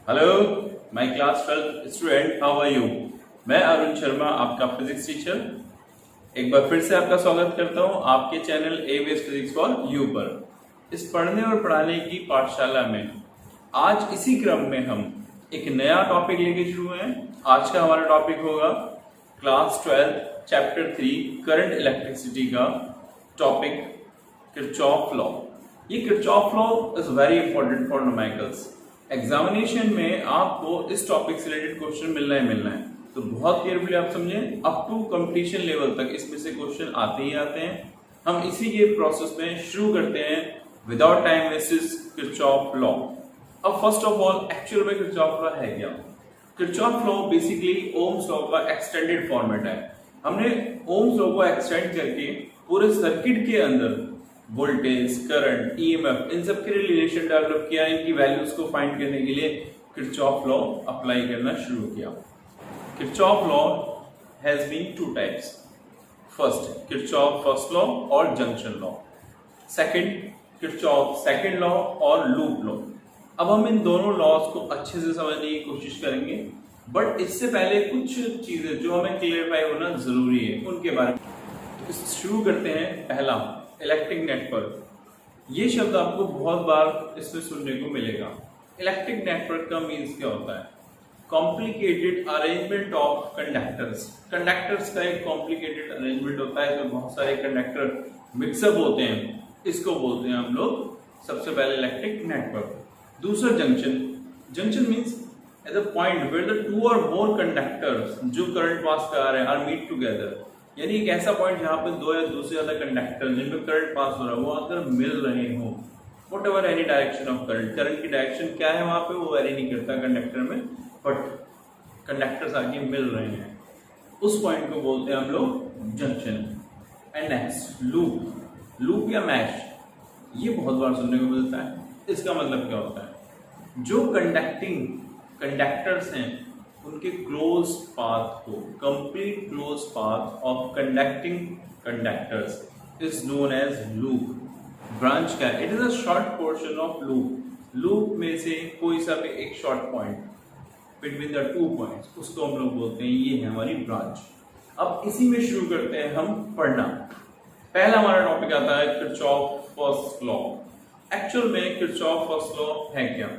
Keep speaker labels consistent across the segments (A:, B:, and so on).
A: Hello my class 12 student, how are you. मैं अरुण शर्मा, आपका physics teacher, एक बार फिर से आपका स्वागत करता हूं आपके channel ABS physics for you पर। इस पढ़ने और पढ़ाने की पाठशाला में आज इसी क्रम में हम एक नया टॉपिक लेके शुरू हैं। आज का हमारा टॉपिक होगा क्लास 12 चैप्टर 3 करंट इलेक्ट्रिसिटी का टॉपिक किरचॉफ लॉ। ये Kirchhoff law is very important for numericals. Examination में आपको इस टॉपिक से रिलेटेड क्वेश्चन मिलना है, तो बहुत केयरफुली आप समझें। अप टू कंप्लीशन लेवल तक इसमें से क्वेश्चन आते ही आते हैं। हम इसी के प्रोसेस में शुरू करते हैं without time wastage Kirchhoff law. अब फर्स्ट ऑफ ऑल एक्चुअल में किरचॉफ लॉ है क्या? Kirchhoff law basically Ohm's law का एक्सटेंडेड फॉर्मेट है। हमने ओम्स लॉ को एक्सटेंड करके पूरे सर्किट के अंदर वोल्टेज, करंट, ईएमएफ, इन सब के लिए रिलेशन डेवलप किया। इनकी वैल्यूज को फाइंड करने के लिए किरचॉफ लॉ अप्लाई करना शुरू किया। Kirchhoff law has been two types. First Kirchhoff first law और junction law, second Kirchhoff second law और लूप लॉ। अब हम इन दोनों लॉज को अच्छे से समझने की कोशिश करेंगे, बट इससे पहले कुछ चीजें जो हमें क्लियरफाई होना जरूरी है उनके बारे में तो शुरू करते हैं। पहला इलेक्ट्रिक नेटवर्क। ये शब्द आपको बहुत बार इसमें सुनने को मिलेगा। इलेक्ट्रिक नेटवर्क का मीन्स क्या होता है? Complicated arrangement of conductors. Conductors का एक कॉम्प्लिकेटेड अरेंजमेंट होता है, इसमें बहुत सारे कंडक्टर मिक्सअप होते हैं, इसको बोलते हैं हम लोग सबसे पहले इलेक्ट्रिक नेटवर्क। दूसरा junction. Junction means at the point where the two और मोर कंडक्टर्स जो करंट पास कर रहे हैं आर मीट टुगेदर, यानी एक ऐसा पॉइंट जहां पे दो या दो से ज्यादा कंडक्टर जिनमें करंट पास हो रहा है वो अगर मिल रहे हो, what ever any direction of current, current की डायरेक्शन क्या है वहां पे वो वेरी नहीं करता कंडक्टर में, बट कंडक्टर्स आगे मिल रहे हैं, उस पॉइंट को बोलते हैं हम लोग junction. And next loop. Loop या मैश, ये बहुत बार सुनने को मिलता है। इसका मतलब क्या होता है? जो कंडक्टिंग कंडक्टर्स हैं उनके क्लोज पाथ को, complete close path of conducting conductors is known as loop. Branch क्या है? It is a short portion of loop. Loop में से कोई सा भी एक short point between the two points, उसको हम लोग बोलते हैं, ये है हमारी ब्रांच। अब इसी में शुरू करते हैं हम पढ़ना। पहला हमारा टॉपिक आता है किरचॉफ फर्स्ट लॉ। एक्चुअल में किरचॉफ फर्स्ट लॉ है क्या?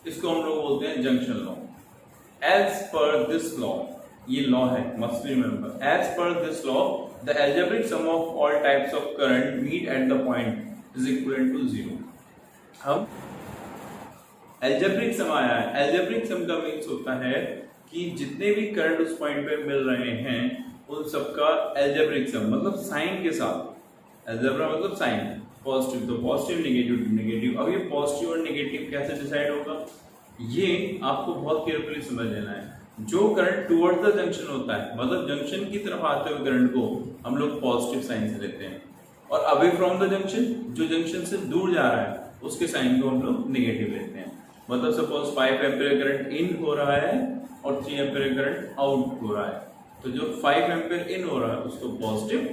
A: इसको हम लोग बोलते हैं junction law. As per this law, ये law है, must remember. As per this law, the algebraic sum of all types of current meet at the point is equivalent to 0. हम algebraic sum आया है। algebraic sum का means होता है कि जितने भी करंट उस पॉइंट पे मिल रहे हैं उन सबका algebraic sum मतलब साइन के साथ। algebra मतलब साइन, पॉजिटिव तो पॉजिटिव, नेगेटिव तो नेगेटिव। अब ये पॉजिटिव और नेगेटिव कैसे डिसाइड होगा, ये आपको बहुत केयरफुली समझ लेना है। जो करंट टुवर्ड्स द जंक्शन होता है, मतलब जंक्शन की तरफ आते हुए करंट को हम लोग पॉजिटिव साइन से लेते हैं, और अवे फ्रॉम द जंक्शन, जो जंक्शन से दूर जा रहा है उसके साइन को हम लोग नेगेटिव लेते हैं। मतलब सपोज 5 एम्पीयर करंट इन हो रहा है और 3 एम्पीयर करंट आउट हो रहा है, तो जो 5 एम्पीयर इन हो रहा है उसको पॉजिटिव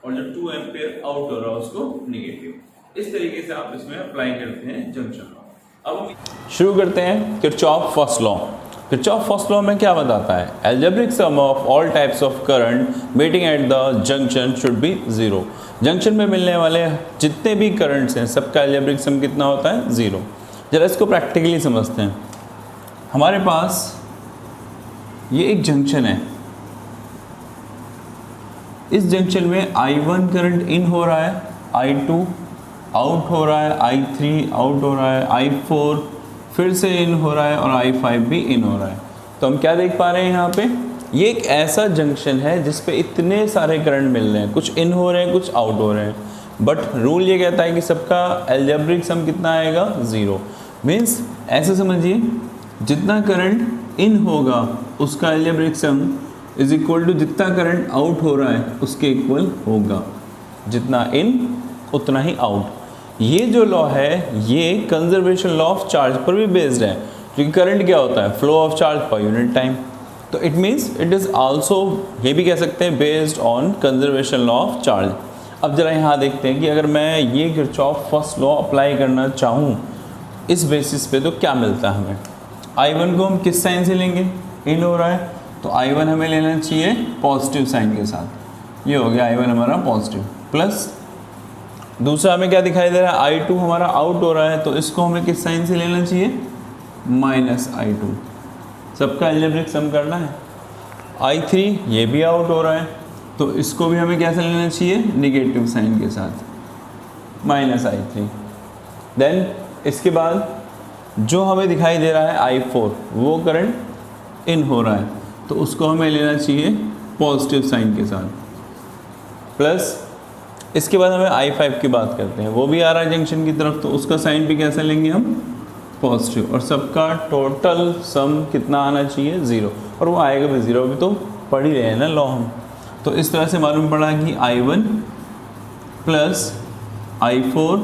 A: और जो 2 एम्पीयर आउट हो रहा है उसको नेगेटिव। इस तरीके से आप इसमें अप्लाई करते हैं जंक्शन लॉ। अब शुरू करते हैं Kirchhoff first law. Kirchhoff first law में क्या बताता है? Algebraic sum of all types of current meeting at the junction should be 0। Junction में मिलने वाले जितने भी करंट्स हैं सबका एल्जेब्रिक सम कितना होता है? 0। जरा इसको प्रैक्टिकली समझते हैं। हमारे पास ये एक जंक्शन है, इस जंक्शन में I1 करंट इन हो रहा है, I2 आउट हो रहा है, I3 आउट हो रहा है, I4 फिर से इन हो रहा है और I5 भी इन हो रहा है। तो हम क्या देख पा रहे हैं यहाँ पे? ये एक ऐसा जंक्शन है जिस पे इतने सारे करंट मिल रहे हैं, कुछ इन हो रहे हैं कुछ आउट हो रहे हैं, बट रूल ये कहता है कि सबका एल्जेब्रिक सम कितना आएगा? 0। मीन्स ऐसे समझिए, जितना करंट इन होगा उसका algebraic sum is equal to जितना करंट आउट हो रहा है उसके इक्वल होगा। जितना इन उतना ही आउट। ये जो लॉ है ये कंजर्वेशन लॉ ऑफ चार्ज पर भी बेस्ड है, क्योंकि करंट क्या होता है? Flow of charge per unit time. तो it means it is also, ये भी कह सकते हैं, based on conservation law of charge. अब जरा यहाँ देखते हैं कि अगर मैं ये किरचॉफ फर्स्ट लॉ अप्लाई करना चाहूँ इस बेसिस पे तो क्या मिलता है हमें। I1 को हम किस साइन से लेंगे, इन हो रहा है तो I1 हमें लेना चाहिए पॉजिटिव साइन के साथ, ये हो गया I1 हमारा पॉजिटिव, प्लस दूसरा हमें क्या दिखाई दे रहा है I2 हमारा आउट हो रहा है तो इसको हमें किस साइन से लेना चाहिए, माइनस I2, सबका अलजेब्रिक सम करना है। I3 ये भी आउट हो रहा है तो इसको भी हमें कैसे लेना चाहिए, निगेटिव साइन के साथ, माइनस I3। देन इसके बाद जो हमें दिखाई दे रहा है I4 वो करंट इन हो रहा है तो उसको हमें लेना चाहिए पॉजिटिव साइन के साथ, प्लस इसके बाद हमें I5 की बात करते हैं, वो भी आ रहा है जंक्शन की तरफ तो उसका साइन भी कैसे लेंगे हम, पॉजिटिव, और सबका टोटल सम कितना आना चाहिए, 0, और वो आएगा भी 0, अभी तो पढ़ ही रहे हैं ना लॉ हम। तो इस तरह से मालूम पड़ा कि I1 plus I4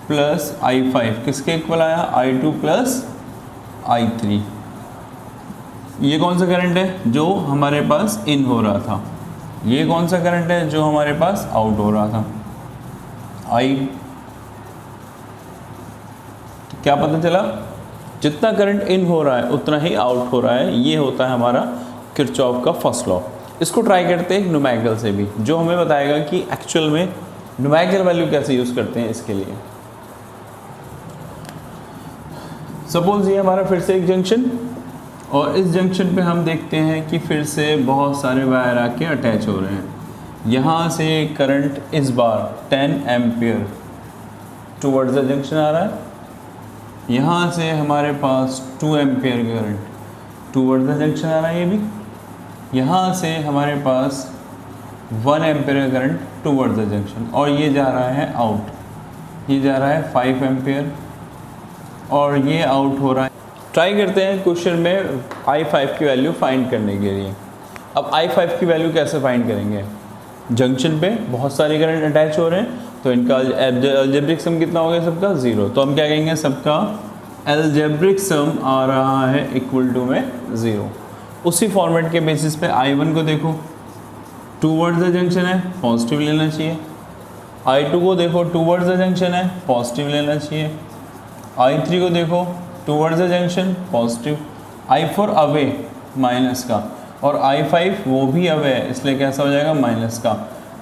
A: plus I5 किसके इक्वल आया, I2 प्लस I3। ये कौन सा करंट है, जो हमारे पास इन हो रहा था, ये कौन सा करंट है जो हमारे पास आउट हो रहा था, तो क्या पता चला, जितना करंट इन हो रहा है उतना ही आउट हो रहा है, ये होता है हमारा किरचॉफ का फर्स्ट लॉ। इसको ट्राई करते हैं न्यूमेरिकल से भी, जो हमें बताएगा कि एक्चुअल में न्यूमेरिकल वैल्यू कैसे यूज़ करते हैं इसके लिए। सपोज ये हमारा फिर से एक जंक्शन, और इस जंक्शन पे हम देखते हैं कि फिर से बहुत सारे वायर आके अटैच हो रहे हैं। यहाँ से करंट इस बार 10 एम्पियर टुवर्ड्स द जंक्शन आ रहा है, यहाँ से हमारे पास 2 ampere current towards the junction आ रहा है, ये भी यहाँ से हमारे पास 1 ampere current towards the junction, और ये जा रहा है आउट, ये जा रहा है 5 एम्पियर और ये आउट हो रहा है। ट्राई करते हैं क्वेश्चन में I5 की वैल्यू फाइंड करने के लिए। अब I5 की वैल्यू कैसे फाइंड करेंगे, जंक्शन पे बहुत सारे करंट अटैच हो रहे हैं तो इनका अलजेब्रिक सम कितना हो गया, सबका 0, तो हम क्या कहेंगे, सबका अलजेब्रिक सम आ रहा है इक्वल टू में 0। उसी फॉर्मेट के बेसिस पे I1 को देखो, टूवर्ड्स द जंक्शन है, पॉजिटिव लेना चाहिए। I2 को देखो, टूवर्ड्स द जंक्शन है, पॉजिटिव लेना चाहिए। I3 को देखो, towards the junction, positive. I4 away, minus का, और I5 वो भी अवे है, इसलिए कैसा हो जाएगा, माइनस का।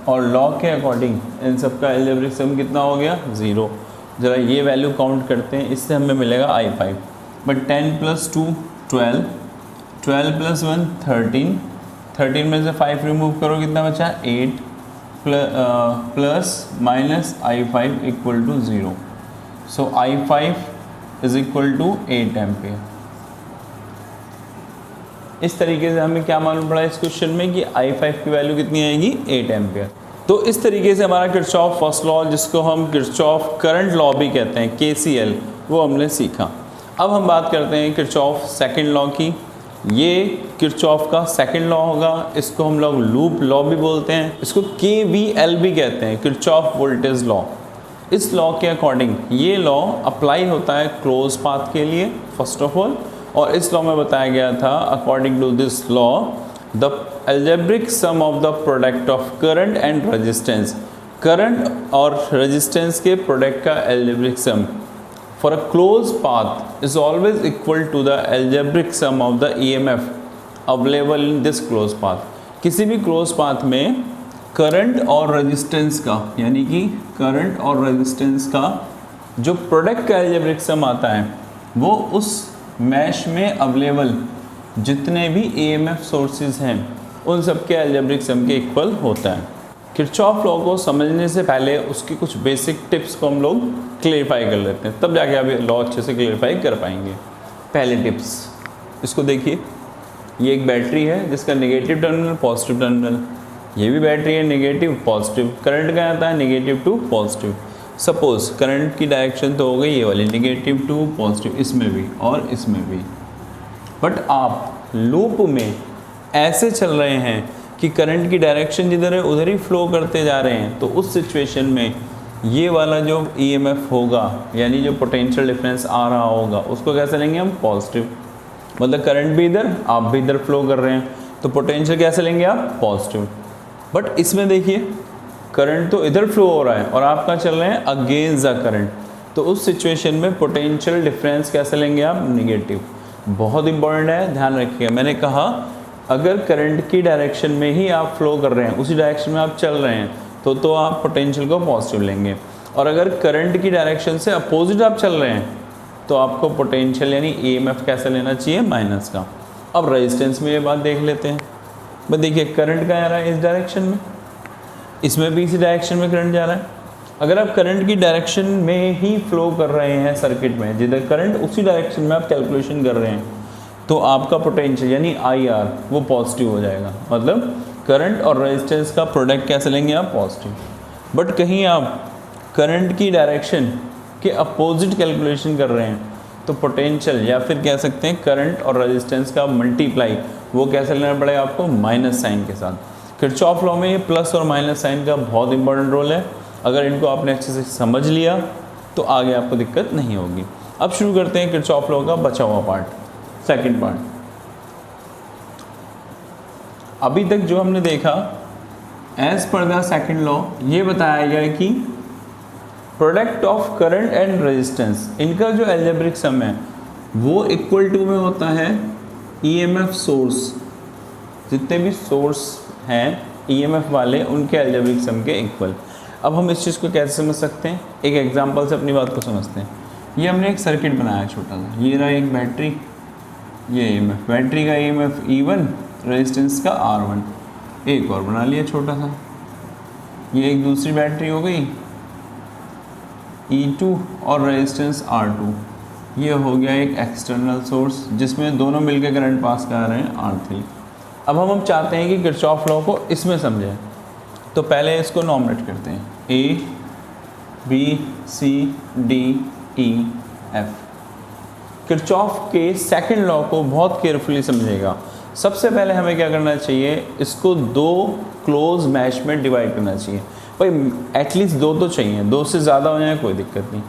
A: और लॉ के अकॉर्डिंग इन सब का अलजेब्रिक सम कितना हो गया, 0। ज़रा ये वैल्यू काउंट करते हैं, इससे हमें मिलेगा I5, बट 10 + 2 12, 12 + 1 13, 13 में से 5 रिमूव करो, कितना बचा, 8 plus minus I5 equal to 0। So I5 is equal to 8 ampere. इस तरीके से हमें क्या मालूम पड़ा इस क्वेश्चन में कि I5 की वैल्यू कितनी आएगी, 8 एम्पियर। तो इस तरीके से हमारा किरचॉफ फर्स्ट लॉ, जिसको हम किरचॉफ करंट लॉ भी कहते हैं, KCL, वो हमने सीखा। अब हम बात करते हैं किरचॉफ सेकंड लॉ की। ये किरचॉफ का सेकंड लॉ होगा, इसको हम लोग लूप लॉ भी बोलते हैं, इसको KVL भी कहते हैं, किरचॉफ वोल्टेज लॉ। इस लॉ के अकॉर्डिंग ये लॉ अप्लाई होता है क्लोज पाथ के लिए फर्स्ट ऑफ ऑल, और इस लॉ में बताया गया था according to this law the algebraic sum of the product of current and resistance, current और रेजिस्टेंस के प्रोडक्ट का algebraic sum for a close path is always equal to the algebraic sum of the EMF available in this close path. किसी भी close path में current और resistance का, यानी कि करंट और रेजिस्टेंस का जो प्रोडक्ट का अलजेब्रिक सम आता है वो उस मैश में अवेलेबल जितने भी EMF सोर्सेज हैं उन सब के अलजेब्रिक सम के इक्वल होता है। किरचॉफ लॉ को समझने से पहले उसकी कुछ बेसिक टिप्स को हम लोग क्लेरिफाई कर लेते हैं, तब जाके आप लॉ अच्छे से क्लेरिफाई कर पाएंगे। पहले टिप्स, इसको देखिए, ये एक बैटरी है जिसका नेगेटिव टर्मिनल, पॉजिटिव टर्मिनल, ये भी बैटरी है, नेगेटिव पॉजिटिव, करंट क्या आता है, negative to positive. Suppose current की डायरेक्शन तो हो गई ये वाली, नेगेटिव टू पॉजिटिव, इसमें भी और इसमें भी, बट आप लूप में ऐसे चल रहे हैं कि करंट की डायरेक्शन जिधर है उधर ही फ्लो करते जा रहे हैं, तो उस सिचुएशन में ये वाला जो EMF होगा, यानी जो पोटेंशियल डिफरेंस आ रहा होगा, उसको कैसे लेंगे हम, पॉजिटिव। मतलब करंट भी इधर, आप भी इधर फ्लो कर रहे हैं, तो पोटेंशियल कैसे लेंगे आप, पॉजिटिव। बट इसमें देखिए करंट तो इधर फ्लो हो रहा है और आप कहाँ चल रहे हैं, अगेंस्ट द करंट, तो उस सिचुएशन में पोटेंशियल डिफरेंस कैसे लेंगे आप, निगेटिव। बहुत इंपॉर्टेंट है, ध्यान रखिएगा। मैंने कहा अगर करंट की डायरेक्शन में ही आप फ्लो कर रहे हैं, उसी डायरेक्शन में आप चल रहे हैं, तो आप पोटेंशियल को पॉजिटिव लेंगे। और अगर करंट की डायरेक्शन से अपोजिट आप चल रहे हैं तो आपको पोटेंशियल यानी ईएमएफ कैसे लेना चाहिए, माइनस का। अब रेजिस्टेंस में ये बात देख लेते हैं। बस देखिए करंट का आ रहा है इस डायरेक्शन में, इसमें भी इसी डायरेक्शन में करंट जा रहा है। अगर आप करंट की डायरेक्शन में ही फ्लो कर रहे हैं सर्किट में, जिधर करंट उसी डायरेक्शन में आप कैलकुलेशन कर रहे हैं, तो आपका पोटेंशियल यानी आईआर वो पॉजिटिव हो जाएगा। मतलब करंट और रेजिस्टेंस का प्रोडक्ट कैसे लेंगे आप, पॉजिटिव। बट कहीं आप करंट की डायरेक्शन के अपोजिट कैलकुलेशन कर रहे हैं तो पोटेंशियल या फिर कह सकते हैं करंट और रेजिस्टेंस का मल्टीप्लाई वो कैसे लेना पड़ेगा आपको, माइनस साइन के साथ। किरचॉफ लॉ में ये प्लस और माइनस साइन का बहुत इंपॉर्टेंट रोल है। अगर इनको आपने अच्छे से समझ लिया तो आगे आपको दिक्कत नहीं होगी। अब शुरू करते हैं किरचॉफ लॉ का बचा हुआ पार्ट, सेकंड पार्ट। अभी तक जो हमने देखा as per the second law ये बताया गया कि product of current and resistance, इनका जो अलजेब्रिक सम है वो इक्वल टू में होता है ईएमएफ सोर्स। जितने भी सोर्स हैं ईएमएफ वाले उनके अलजेब्रिक सम के इक्वल। अब हम इस चीज़ को कैसे समझ सकते हैं, एक एग्जांपल से अपनी बात को समझते हैं। ये हमने एक सर्किट बनाया छोटा सा, ये रहा एक बैटरी, ये ईएमएफ, बैटरी का ईएमएफ E1, रेजिस्टेंस का R1। एक और बना लिया छोटा सा, ये एक दूसरी बैटरी हो गई E2 और रेजिस्टेंस R2। ये हो गया एक एक्सटर्नल सोर्स जिसमें दोनों मिलकर करंट पास कर रहे हैं R3। अब हम चाहते हैं कि किरचॉफ लॉ को इसमें समझें, तो पहले इसको नॉमिनेट करते हैं A B C D E F। Kirchhoff के सेकंड लॉ को बहुत केयरफुली समझेगा। सबसे पहले हमें क्या करना चाहिए, इसको दो क्लोज मैश में डिवाइड करना चाहिए। भाई एटलीस्ट दो तो चाहिए, दो से ज़्यादा हो जाए कोई दिक्कत नहीं।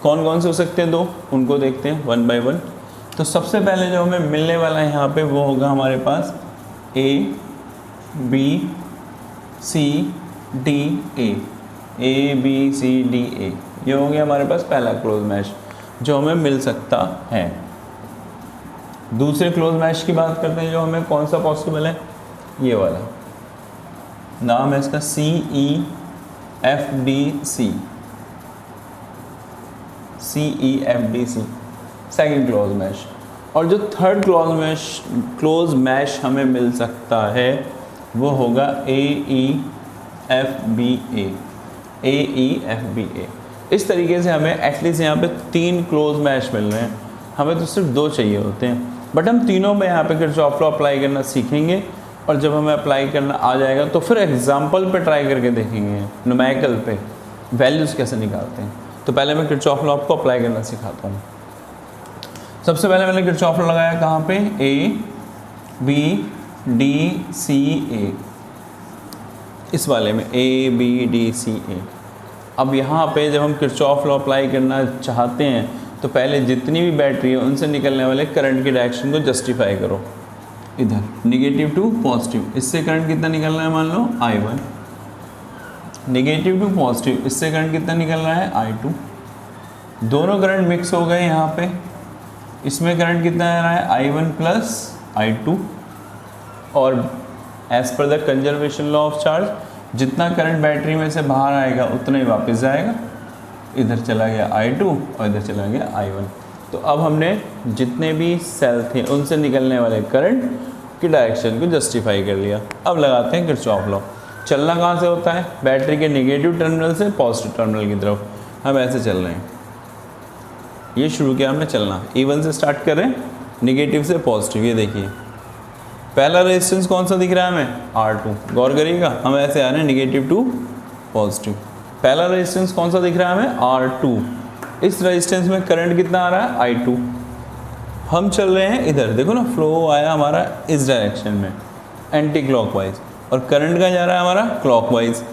A: कौन कौन से हो सकते हैं दो, उनको देखते हैं वन बाय वन। तो सबसे पहले जो हमें मिलने वाला है यहाँ पे वो होगा हमारे पास A B C D A, A B C D A। ये हो गया हमारे पास पहला क्लोज मैश जो हमें मिल सकता है। दूसरे क्लोज मैश की बात करते हैं जो हमें कौन सा पॉसिबल है, ये वाला नाम है इसका CEFDC, CEFDC second close mesh. और जो थर्ड क्लोज मैश हमें मिल सकता है वो होगा AEFBA, AEFBA। इस तरीके से हमें एटलीस्ट यहाँ पे तीन क्लोज मैश मिल रहे हैं, हमें तो सिर्फ दो चाहिए होते हैं। बट हम तीनों में यहाँ पे किरचॉफ लॉ अप्लाई करना सीखेंगे, और जब हमें अप्लाई करना आ जाएगा तो फिर एग्जाम्पल पे ट्राई करके देखेंगे, न्यूमेरिकल पे वैल्यूज़ कैसे निकालते हैं। तो पहले मैं किरचॉफ लॉ आपको अप्लाई करना सिखाता हूँ। सबसे पहले मैंने किरचॉफ लॉ लगाया कहाँ पे, ABDCA, इस वाले में ABDCA। अब यहाँ पे जब हम किरचॉफ लॉ अप्लाई करना चाहते हैं तो पहले जितनी भी बैटरी है उनसे निकलने वाले करंट की डायरेक्शन को जस्टिफाई करो। इधर नेगेटिव टू पॉजिटिव, इससे करंट कितना निकल रहा है, मान लो I1। नेगेटिव टू पॉजिटिव, इससे करंट कितना निकल रहा है, I2। दोनों करंट मिक्स हो गए यहाँ पे, इसमें करंट कितना आ रहा है, I1 प्लस I2। और as per the conservation law of charge जितना करंट बैटरी में से बाहर आएगा उतना ही वापस जाएगा। इधर चला गया I2 और इधर चला गया I1। तो अब हमने जितने भी सेल थे उनसे निकलने वाले करंट की डायरेक्शन को जस्टिफाई कर लिया। अब लगाते हैं किरचॉफ लॉ। चलना कहाँ से होता है, बैटरी के नेगेटिव टर्मिनल से पॉजिटिव टर्मिनल की तरफ। हम ऐसे चल रहे हैं, ये शुरू किया हमने चलना, E1 से स्टार्ट कर रहे हैं, नेगेटिव से पॉजिटिव। ये देखिए पहला रेजिस्टेंस कौन सा दिख रहा है हमें, R2। गौर करिएगा, हम ऐसे आ रहे हैं नेगेटिव टू पॉजिटिव। पहला रेजिस्टेंस कौन सा दिख रहा है हमें, R2। इस रेजिस्टेंस में करंट कितना आ रहा है, I2। हम चल रहे हैं इधर, देखो ना फ्लो आया हमारा इस डायरेक्शन में एंटी क्लॉकवाइज, और करंट का जा रहा है हमारा क्लॉकवाइज,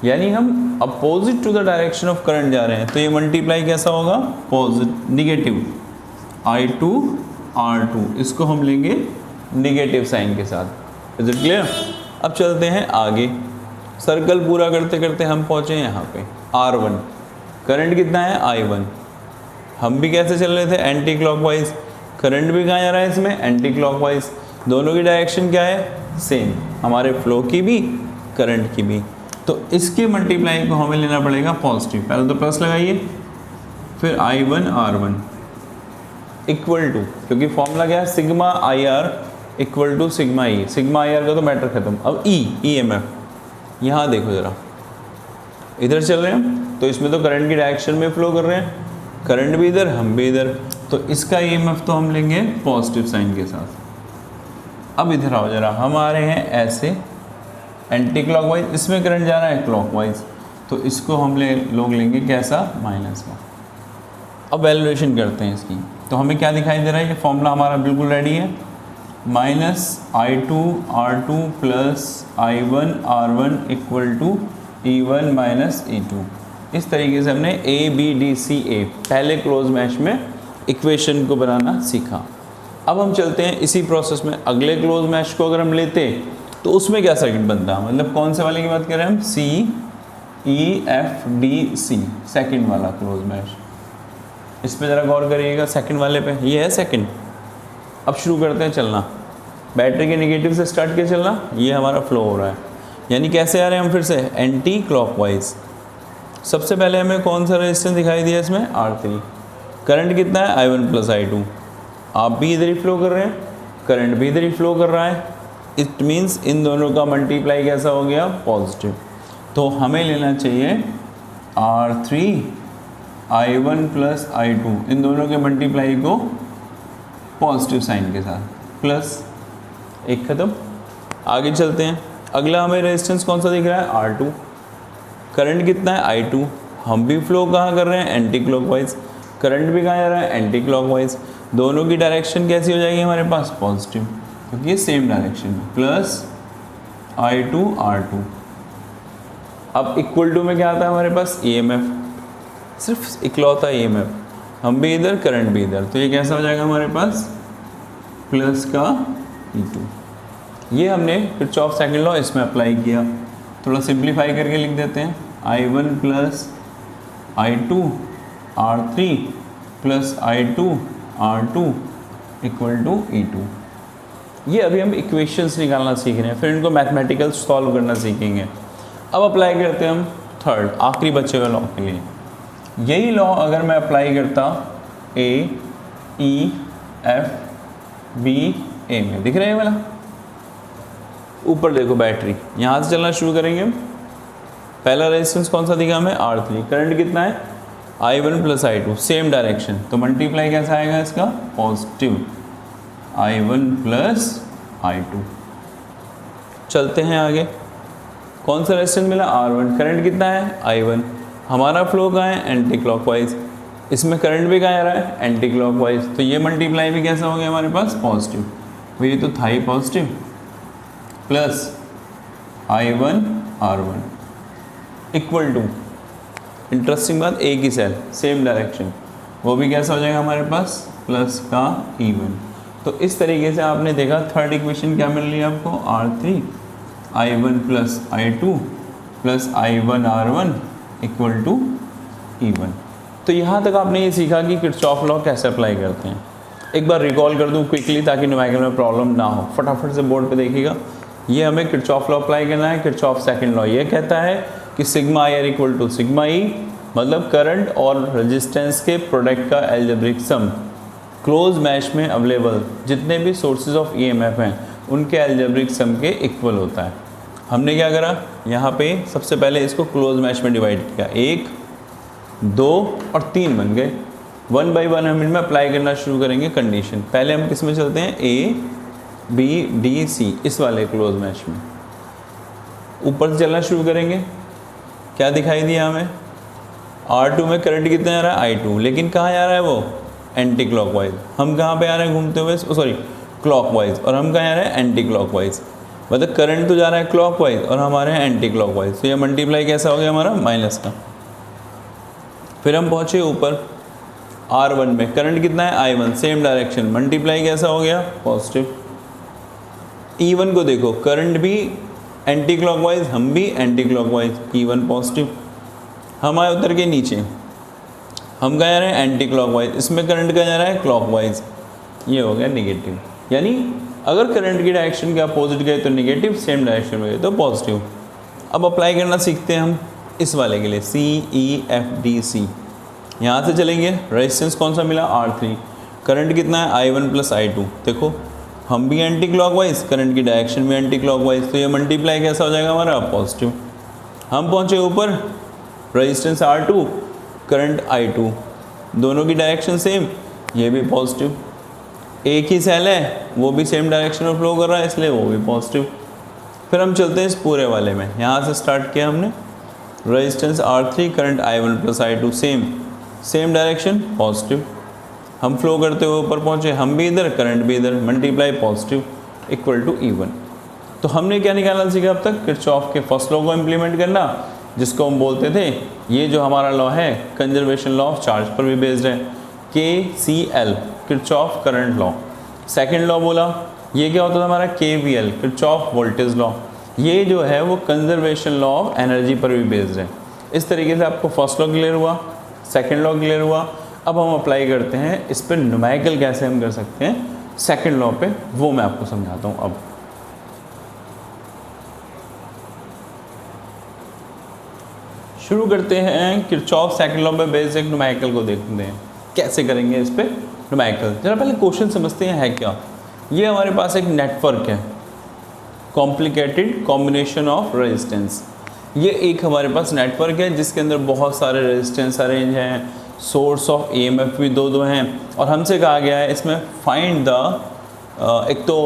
A: यानी हम opposite to the direction of current जा रहे हैं। तो ये मल्टीप्लाई कैसा होगा, पॉजिटिव निगेटिव I2 R2, इसको हम लेंगे निगेटिव साइन के साथ। Is it clear. अब चलते हैं आगे, सर्कल पूरा करते करते हम पहुँचे यहाँ पे R1। करंट कितना है, I1। हम भी कैसे चल रहे थे, एंटी क्लॉकवाइज।
B: करंट भी कहाँ जा रहा है इसमें, एंटी क्लॉकवाइज। दोनों की डायरेक्शन क्या है, सेम, हमारे फ्लो की भी करंट की भी। तो इसके मल्टीप्लाई को हमें लेना पड़ेगा पॉजिटिव। पहले तो प्लस लगाइए, फिर I1 R1 इक्वल टू, क्योंकि फॉर्मूला क्या है, sigma IR equal to sigma E. Sigma IR का तो मैटर खत्म। अब EMF यहाँ देखो ज़रा, इधर चल रहे हैं तो इसमें तो करंट की डायरेक्शन में फ्लो कर रहे हैं, करंट भी इधर हम भी इधर, तो इसका EMF तो हम लेंगे पॉजिटिव साइन के साथ। अब इधर आओ ज़रा, हम आ रहे हैं ऐसे एंटी क्लॉकवाइज, इसमें करंट जा रहा है क्लॉकवाइज, तो इसको हम लोग लेंगे कैसा, माइनस का। अब वैल्यूएशन करते हैं इसकी, तो हमें क्या दिखाई दे रहा है, ये फॉर्मूला हमारा बिल्कुल रेडी है, minus I2 R2 plus I1 R1 equal to E1 minus E2। इस तरीके से हमने ABDCA पहले क्लोज मैश में इक्वेशन को बनाना सीखा। अब हम चलते हैं इसी प्रोसेस में अगले क्लोज मैश को अगर हम लेते तो उसमें क्या सर्किट बनता है, मतलब कौन से वाले की बात कर रहे हैं हम, CEFDC सेकंड वाला क्लोज मैश। इस पे ज़रा गौर करिएगा, सेकंड वाले पे, ये है सेकंड। अब शुरू करते हैं चलना, बैटरी के नेगेटिव से स्टार्ट किया चलना, ये हमारा फ्लो हो रहा है, यानी कैसे आ रहे हैं हम फिर से, एंटी क्लॉकवाइज। सबसे पहले हमें कौन सा रेजिस्टेंस दिखाई दिया इसमें, R3। करंट कितना है, I1 प्लस I2। आप भी इधर ही फ्लो कर रहे हैं, करंट भी इधर ही फ्लो कर रहा है, इट मीन्स इन दोनों का मल्टीप्लाई कैसा हो गया, पॉजिटिव। तो हमें लेना चाहिए R3 I1 प्लस I2, इन दोनों के मल्टीप्लाई को पॉजिटिव साइन के साथ, प्लस एक खत्म। आगे चलते हैं, अगला हमें रेजिस्टेंस कौन सा दिख रहा है, R2। करंट कितना है, I2। हम भी फ्लो कहाँ कर रहे हैं, एंटी क्लॉकवाइज, करंट भी कहाँ जा रहा है, एंटी क्लॉकवाइज। दोनों की डायरेक्शन कैसी हो जाएगी हमारे पास, पॉजिटिव, क्योंकि ये सेम डायरेक्शन में, प्लस I2 R2। अब इक्वल टू में क्या आता है हमारे पास, EMF, सिर्फ इकलौता EMF, हम भी इधर करंट भी इधर, तो ये कैसा हो जाएगा हमारे पास, प्लस का E2। ये हमने किरचॉफ सेकंड लॉ इसमें अप्लाई किया। थोड़ा सिंप्लीफाई करके लिख देते हैं, I1 plus I2 R3 plus I2 R2 equal to E2। ये अभी हम इक्वेशंस निकालना सीख रहे हैं, फिर इनको मैथमेटिकल सॉल्व करना सीखेंगे। अब अप्लाई करते हैं हम थर्ड आखिरी बचे हुए लॉ के लिए। यही लॉ अगर मैं अप्लाई करता AEFBA में, दिख रहा है वाला, ऊपर देखो बैटरी, यहाँ से चलना शुरू करेंगे। पहला रेजिस्टेंस कौन सा दिखा हमें, R3। करंट कितना है, I1 plus I2, same direction, तो मल्टीप्लाई कैसा आएगा इसका, पॉजिटिव, I1 प्लस I2। चलते हैं आगे, कौन सा रेजिस्टेंस मिला, R1। करंट कितना है, I1। हमारा फ्लो कहाँ है, एंटी क्लॉकवाइज, इसमें करंट भी कहाँ आ रहा है, एंटी क्लॉकवाइज, तो ये मल्टीप्लाई भी कैसा हो गया हमारे पास, पॉजिटिव, तो ये तो था ही positive, plus I1 R1 equal to, interesting बात, एक ही सेल सेम डायरेक्शन, वो भी कैसा हो जाएगा हमारे पास, प्लस का E1। तो इस तरीके से आपने देखा थर्ड इक्वेशन क्या मिल रही है आपको, R3 I1 plus I2 plus I1 R1 equal to E1। तो यहाँ तक आपने ये सीखा कि किरचॉफ लॉ कैसे अप्लाई करते हैं। एक बार रिकॉल कर दूँ क्विकली ताकि न्यूमेरिकल में प्रॉब्लम ना हो, फटाफट से बोर्ड पे देखिएगा। ये हमें किरचॉफ लॉ अप्लाई करना है। किरचॉफ सेकंड लॉ ये कहता है कि sigma IR equal to sigma E, मतलब करंट और रेजिस्टेंस के प्रोडक्ट का एल्जेब्रिक सम क्लोज मैश में अवेलेबल जितने भी सोर्सेज ऑफ EMF हैं उनके एल्जेब्रिक सम के इक्वल होता है। हमने क्या करा, यहाँ पे सबसे पहले इसको क्लोज मैश में डिवाइड किया, 1, 2 और 3 बन गए। 1 बाई 1 हम इनमें अप्लाई करना शुरू करेंगे कंडीशन। पहले हम किस में चलते हैं, ABDC इस वाले क्लोज मैश में, ऊपर से चलना शुरू करेंगे। क्या दिखाई दिया हमें, R2 में करंट कितना आ रहा है, I2, लेकिन कहाँ जा रहा है वो, एंटी क्लॉकवाइज। हम कहाँ पे आ रहे हैं घूमते हुए, सॉरी क्लॉकवाइज, और हम कहाँ आ रहे हैं, एंटी क्लॉकवाइज। मतलब करंट तो जा रहा है क्लॉकवाइज और हमारे हैं एंटी क्लॉकवाइज, तो ये मल्टीप्लाई कैसा हो गया हमारा, माइनस का। फिर हम पहुँचे ऊपर R1 में, करंट कितना है, I1, सेम डायरेक्शन, मल्टीप्लाई कैसा हो गया, पॉजिटिव। E1 को देखो, करंट भी एंटी क्लॉकवाइज, हम भी एंटी क्लॉकवाइज, E1 पॉजिटिव। हम आए उतर के नीचे, हम कहाँ जा रहे हैं, एंटी क्लॉकवाइज, इसमें करंट कहाँ जा रहा है, क्लॉकवाइज, ये हो गया नेगेटिव। यानी अगर करंट की डायरेक्शन के अपोजिट गए तो नेगेटिव, सेम डायरेक्शन में गए तो पॉजिटिव। अब अप्लाई करना सीखते हैं हम इस वाले के लिए, CEFDC। यहाँ से चलेंगे, रेजिस्टेंस कौन सा मिला, R3। करंट कितना है, I1 + I2। देखो हम भी एंटी क्लॉकवाइज, करंट की डायरेक्शन भी एंटी क्लॉकवाइज, तो ये मल्टीप्लाई कैसा हो जाएगा हमारा, पॉजिटिव। हम पहुँचे ऊपर, रेजिस्टेंस R2, करंट I2, दोनों की डायरेक्शन सेम, ये भी पॉजिटिव। एक ही सेल है, वो भी सेम डायरेक्शन में फ्लो कर रहा है, इसलिए वो भी पॉजिटिव। फिर हम चलते हैं इस पूरे वाले में, यहाँ से स्टार्ट किया हमने, resistance R3, current I1 + I2, same direction, positive. हम फ्लो करते हुए ऊपर पहुँचे, हम भी इधर, करंट भी इधर, multiply positive equal to E1। तो हमने क्या निकालना सीखा अब तक, किरचॉफ के फर्स्ट लॉ को इम्प्लीमेंट करना, जिसको हम बोलते थे, ये जो हमारा लॉ है कंजर्वेशन लॉ ऑफ चार्ज पर भी बेस्ड है, KCL, Kirchhoff current law. Second law बोला, ये क्या होता था हमारा, KVL, किरचॉफ वोल्टेज लॉ। ये जो है वो कंजर्वेशन लॉ ऑफ एनर्जी पर भी बेस्ड है। इस तरीके से आपको फर्स्ट लॉ क्लियर हुआ, सेकेंड लॉ क्लियर हुआ। अब हम अप्लाई करते हैं इस पर न्यूमेरिकल कैसे हम कर सकते हैं सेकेंड लॉ पे, वो मैं आपको समझाता हूँ। अब शुरू करते हैं किरचॉफ सेकेंड लॉ पे बेस्ड एक न्यूमेरिकल को देखते हैं कैसे करेंगे इस पे न्यूमेरिकल। जरा पहले क्वेश्चन समझते हैं है क्या। ये हमारे पास एक नेटवर्क है, कॉम्प्लिकेटेड कॉम्बिनेशन ऑफ रेजिस्टेंस। ये एक हमारे पास नेटवर्क है जिसके अंदर बहुत सारे रेजिस्टेंस अरेंज हैं, सोर्स ऑफ EMF भी दो हैं, और हमसे कहा गया है इसमें फाइंड द एक तो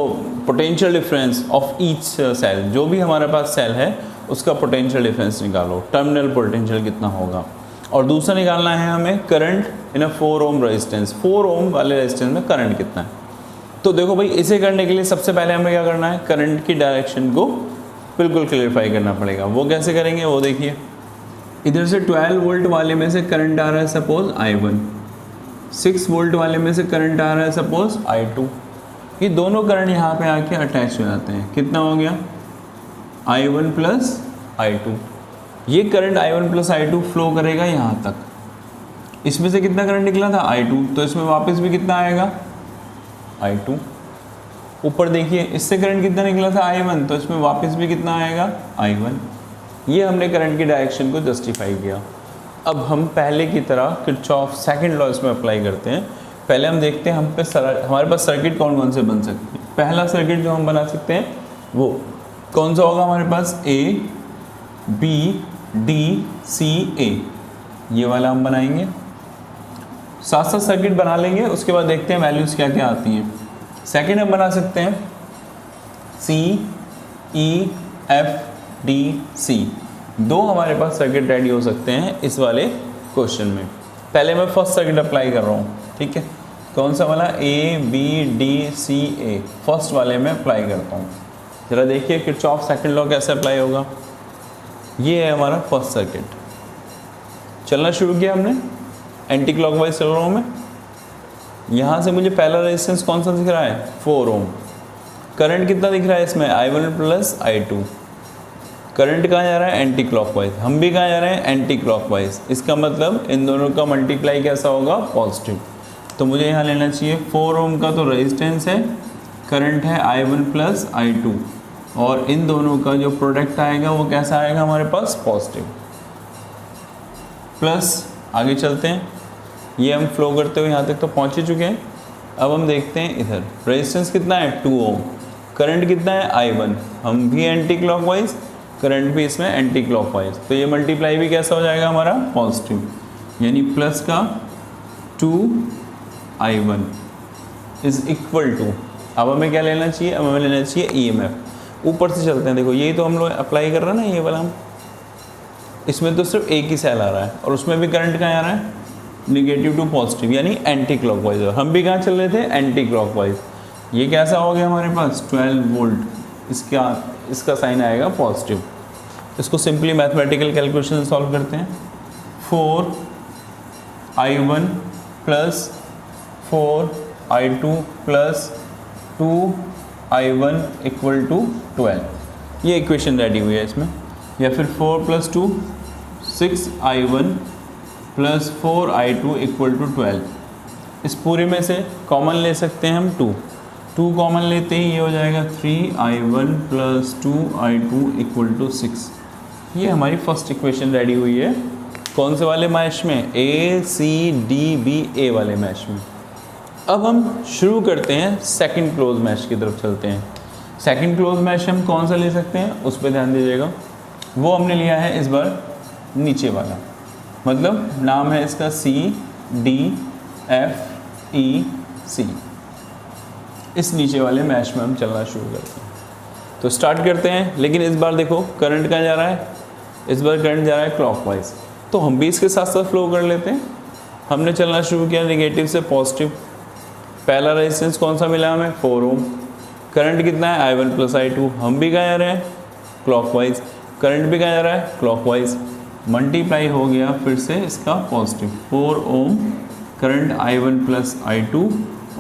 B: potential difference of each cell, जो भी हमारे पास सेल है उसका पोटेंशियल डिफरेंस निकालो, टर्मिनल पोटेंशियल कितना होगा। और दूसरा निकालना है हमें current in a 4 ohm resistance, 4 ओम वाले रेजिस्टेंस में करंट कितना है। तो देखो भाई, इसे करने के लिए सबसे पहले हमें क्या करना है, करंट की डायरेक्शन को बिल्कुल क्लियरफाई करना पड़ेगा। वो कैसे करेंगे वो देखिए। इधर से 12 वोल्ट वाले में से करंट आ रहा है सपोज I1, 6 वोल्ट वाले में से करंट आ रहा है सपोज I2। ये दोनों करंट यहाँ पे आके अटैच हो जाते हैं। कितना हो गया, I1 + I2। ये करंट I1 + I2 फ्लो करेगा यहाँ तक। इसमें से कितना करंट निकला था, I2, तो इसमें वापस भी कितना आएगा, I2। ऊपर देखिए, इससे करंट कितना निकला था, I1, तो इसमें वापस भी कितना आएगा, I1। ये हमने करंट की डायरेक्शन को जस्टिफाई किया। अब हम पहले की तरह किरचॉफ सेकंड लॉ इसमें अप्लाई करते हैं। पहले हम देखते हैं हमारे पास सर्किट कौन कौन से बन सकते हैं। पहला सर्किट जो हम बना सकते हैं वो कौन सा होगा, हमारे पास A B D C A, ये वाला हम बनाएंगे। साथ साथ सर्किट बना लेंगे, उसके बाद देखते हैं वैल्यूज़ क्या क्या आती हैं। सेकंड हम बना सकते हैं C E F D C, दो हमारे पास सर्किट रेडी हो सकते हैं इस वाले क्वेश्चन में। पहले मैं फर्स्ट सर्किट अप्लाई कर रहा हूँ, ठीक है। कौन सा वाला, A B D C A, first वाले में अप्लाई करता हूँ। ज़रा देखिए किरचॉफ सेकंड लॉ कैसे अप्लाई होगा। ये है हमारा फर्स्ट सर्किट। चलना शुरू किया हमने एंटी क्लॉकवाइज चल रहा हूँ मैं। यहाँ से मुझे पहला रेजिस्टेंस कौन सा दिख रहा है, 4 ओम। करंट कितना दिख रहा है इसमें, I1 + I2। करंट कहाँ जा रहा है, एंटी क्लॉकवाइज। हम भी कहाँ जा रहे हैं, एंटी क्लॉकवाइज। इसका मतलब इन दोनों का मल्टीप्लाई कैसा होगा, पॉजिटिव। तो मुझे यहाँ लेना चाहिए 4 ओम का तो रेजिस्टेंस है, करंट है I1 + I2, और इन दोनों का जो प्रोडक्ट आएगा वो कैसा आएगा हमारे पास, पॉजिटिव। प्लस आगे चलते हैं, ये हम फ्लो करते हुए यहाँ तक तो पहुँच ही चुके हैं। अब हम देखते हैं इधर रेजिस्टेंस कितना है, 2 ओम। करंट कितना है, I1। हम भी एंटी क्लॉकवाइज, करंट भी इसमें एंटी क्लॉकवाइज, तो ये मल्टीप्लाई भी कैसा हो जाएगा हमारा, पॉजिटिव। यानी प्लस का 2I1 इज इक्वल टू, अब हमें क्या लेना चाहिए, अब हमें लेना चाहिए EMF। ऊपर से चलते हैं, देखो ये तो हम लोग अप्लाई कर रहे हैं ना, ये वाला हम, इसमें तो सिर्फ एक ही सेल आ रहा है और उसमें भी करंट कहाँ आ रहा है, नेगेटिव टू पॉजिटिव, यानी एंटी क्लॉकवाइज। और हम भी कहाँ चल रहे थे, एंटी क्लॉकवाइज। ये कैसा हो गया हमारे पास, 12 वोल्ट, इसका साइन आएगा पॉजिटिव। इसको सिंपली मैथमेटिकल कैलकुलेशन से सॉल्व करते हैं। 4I1 + 4I2 + 2I1 = 12, ये इक्वेशन रेडी हुई है इसमें। या फिर 4 + 2 6I1 + 4I2 = 12। इस पूरे में से कॉमन ले सकते हैं हम 2 कॉमन लेते ही ये हो जाएगा 3i1 plus 2i2 equal to 6। ये हमारी फर्स्ट इक्वेशन रेडी हुई है। कौन से वाले मैश में? ACDBA वाले मैश में। अब हम शुरू करते हैं सेकंड क्लोज मैश की तरफ चलते हैं। सेकंड क्लोज मैश हम कौन सा ले सकते हैं उस पर ध्यान दीजिएगा। वो हमने लिया है इस बार नीचे वाला, मतलब नाम है इसका CDFEC। इस नीचे वाले मैश में हम चलना शुरू करते हैं। तो स्टार्ट करते हैं, लेकिन इस बार देखो करंट कहाँ जा रहा है? इस बार करंट जा रहा है क्लॉकवाइज, तो हम भी इसके साथ साथ फ्लो कर लेते हैं। हमने चलना शुरू किया नेगेटिव से पॉजिटिव। पहला रेजिस्टेंस कौन सा मिला हमें? 4 ओम। करंट कितना है? I1 plus I2। हम भी कहाँ जा रहे हैं? क्लॉकवाइज। करंट भी कहाँ जा रहा है? क्लॉकवाइज। मल्टीप्लाई हो गया फिर से इसका positive, 4 ohm current I1 plus I2,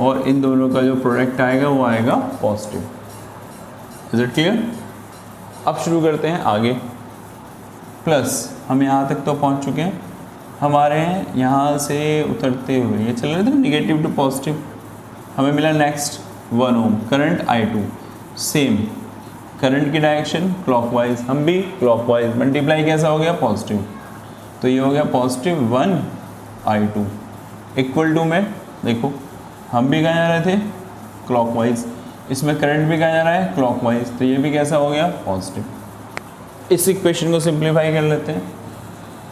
B: और इन दोनों का जो प्रोडक्ट आएगा वो आएगा पॉजिटिव। Is it clear? अब शुरू करते हैं आगे। प्लस हम यहाँ तक तो पहुँच चुके हैं। हमारे यहाँ से उतरते हुए ये चल रहे थे नेगेटिव टू पॉजिटिव। हमें मिला next 1 ohm current I2। Same current की डायरेक्शन क्लॉकवाइज, हम भी क्लॉकवाइज। मल्टीप्लाई कैसा हो गया? पॉजिटिव। तो ये हो गया पॉजिटिव 1 I2 इक्वल टू में देखो हम भी कहाँ जा रहे थे? क्लॉकवाइज। इसमें करंट भी कहाँ जा रहा है? क्लॉकवाइज। तो ये भी कैसा हो गया? पॉजिटिव। इस इक्वेशन को सिंप्लीफाई कर लेते हैं।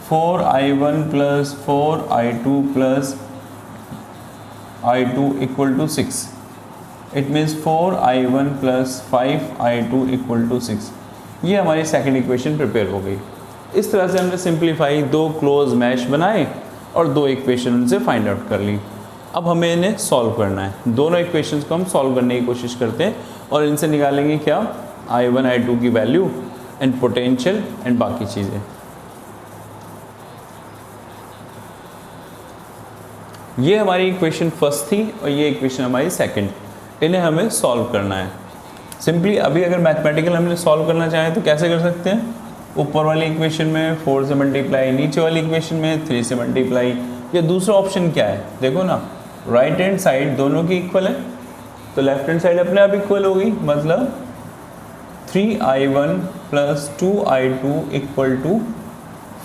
B: 4i1 plus 4i2 plus I2 equal to 6। It means 4i1 plus 5i2 equal to 6। ये हमारी सेकेंड इक्वेशन प्रिपेयर हो गई। इस तरह से हमने सिंप्लीफाई 2 क्लोज मैश बनाए और 2 इक्वेशन उनसे फाइंड आउट कर ली। अब हमें इन्हें सॉल्व करना है। दोनों इक्वेशंस को हम सॉल्व करने की कोशिश करते हैं और इनसे निकालेंगे क्या? I1 I2 की वैल्यू एंड पोटेंशियल एंड बाकी चीज़ें। ये हमारी इक्वेशन फर्स्ट थी और ये इक्वेशन हमारी सेकंड। इन्हें हमें सॉल्व करना है। सिंपली अभी अगर मैथमेटिकल हमने सॉल्व करना चाहें तो कैसे कर सकते हैं? ऊपर वाली इक्वेशन में 4 से मल्टीप्लाई, नीचे वाली इक्वेशन में 3 से मल्टीप्लाई, या दूसरा ऑप्शन क्या है? देखो ना, राइट हैंड साइड दोनों की इक्वल है तो लेफ्ट हैंड साइड अपने आप इक्वल होगी, मतलब 3i1 plus 2i2 equal to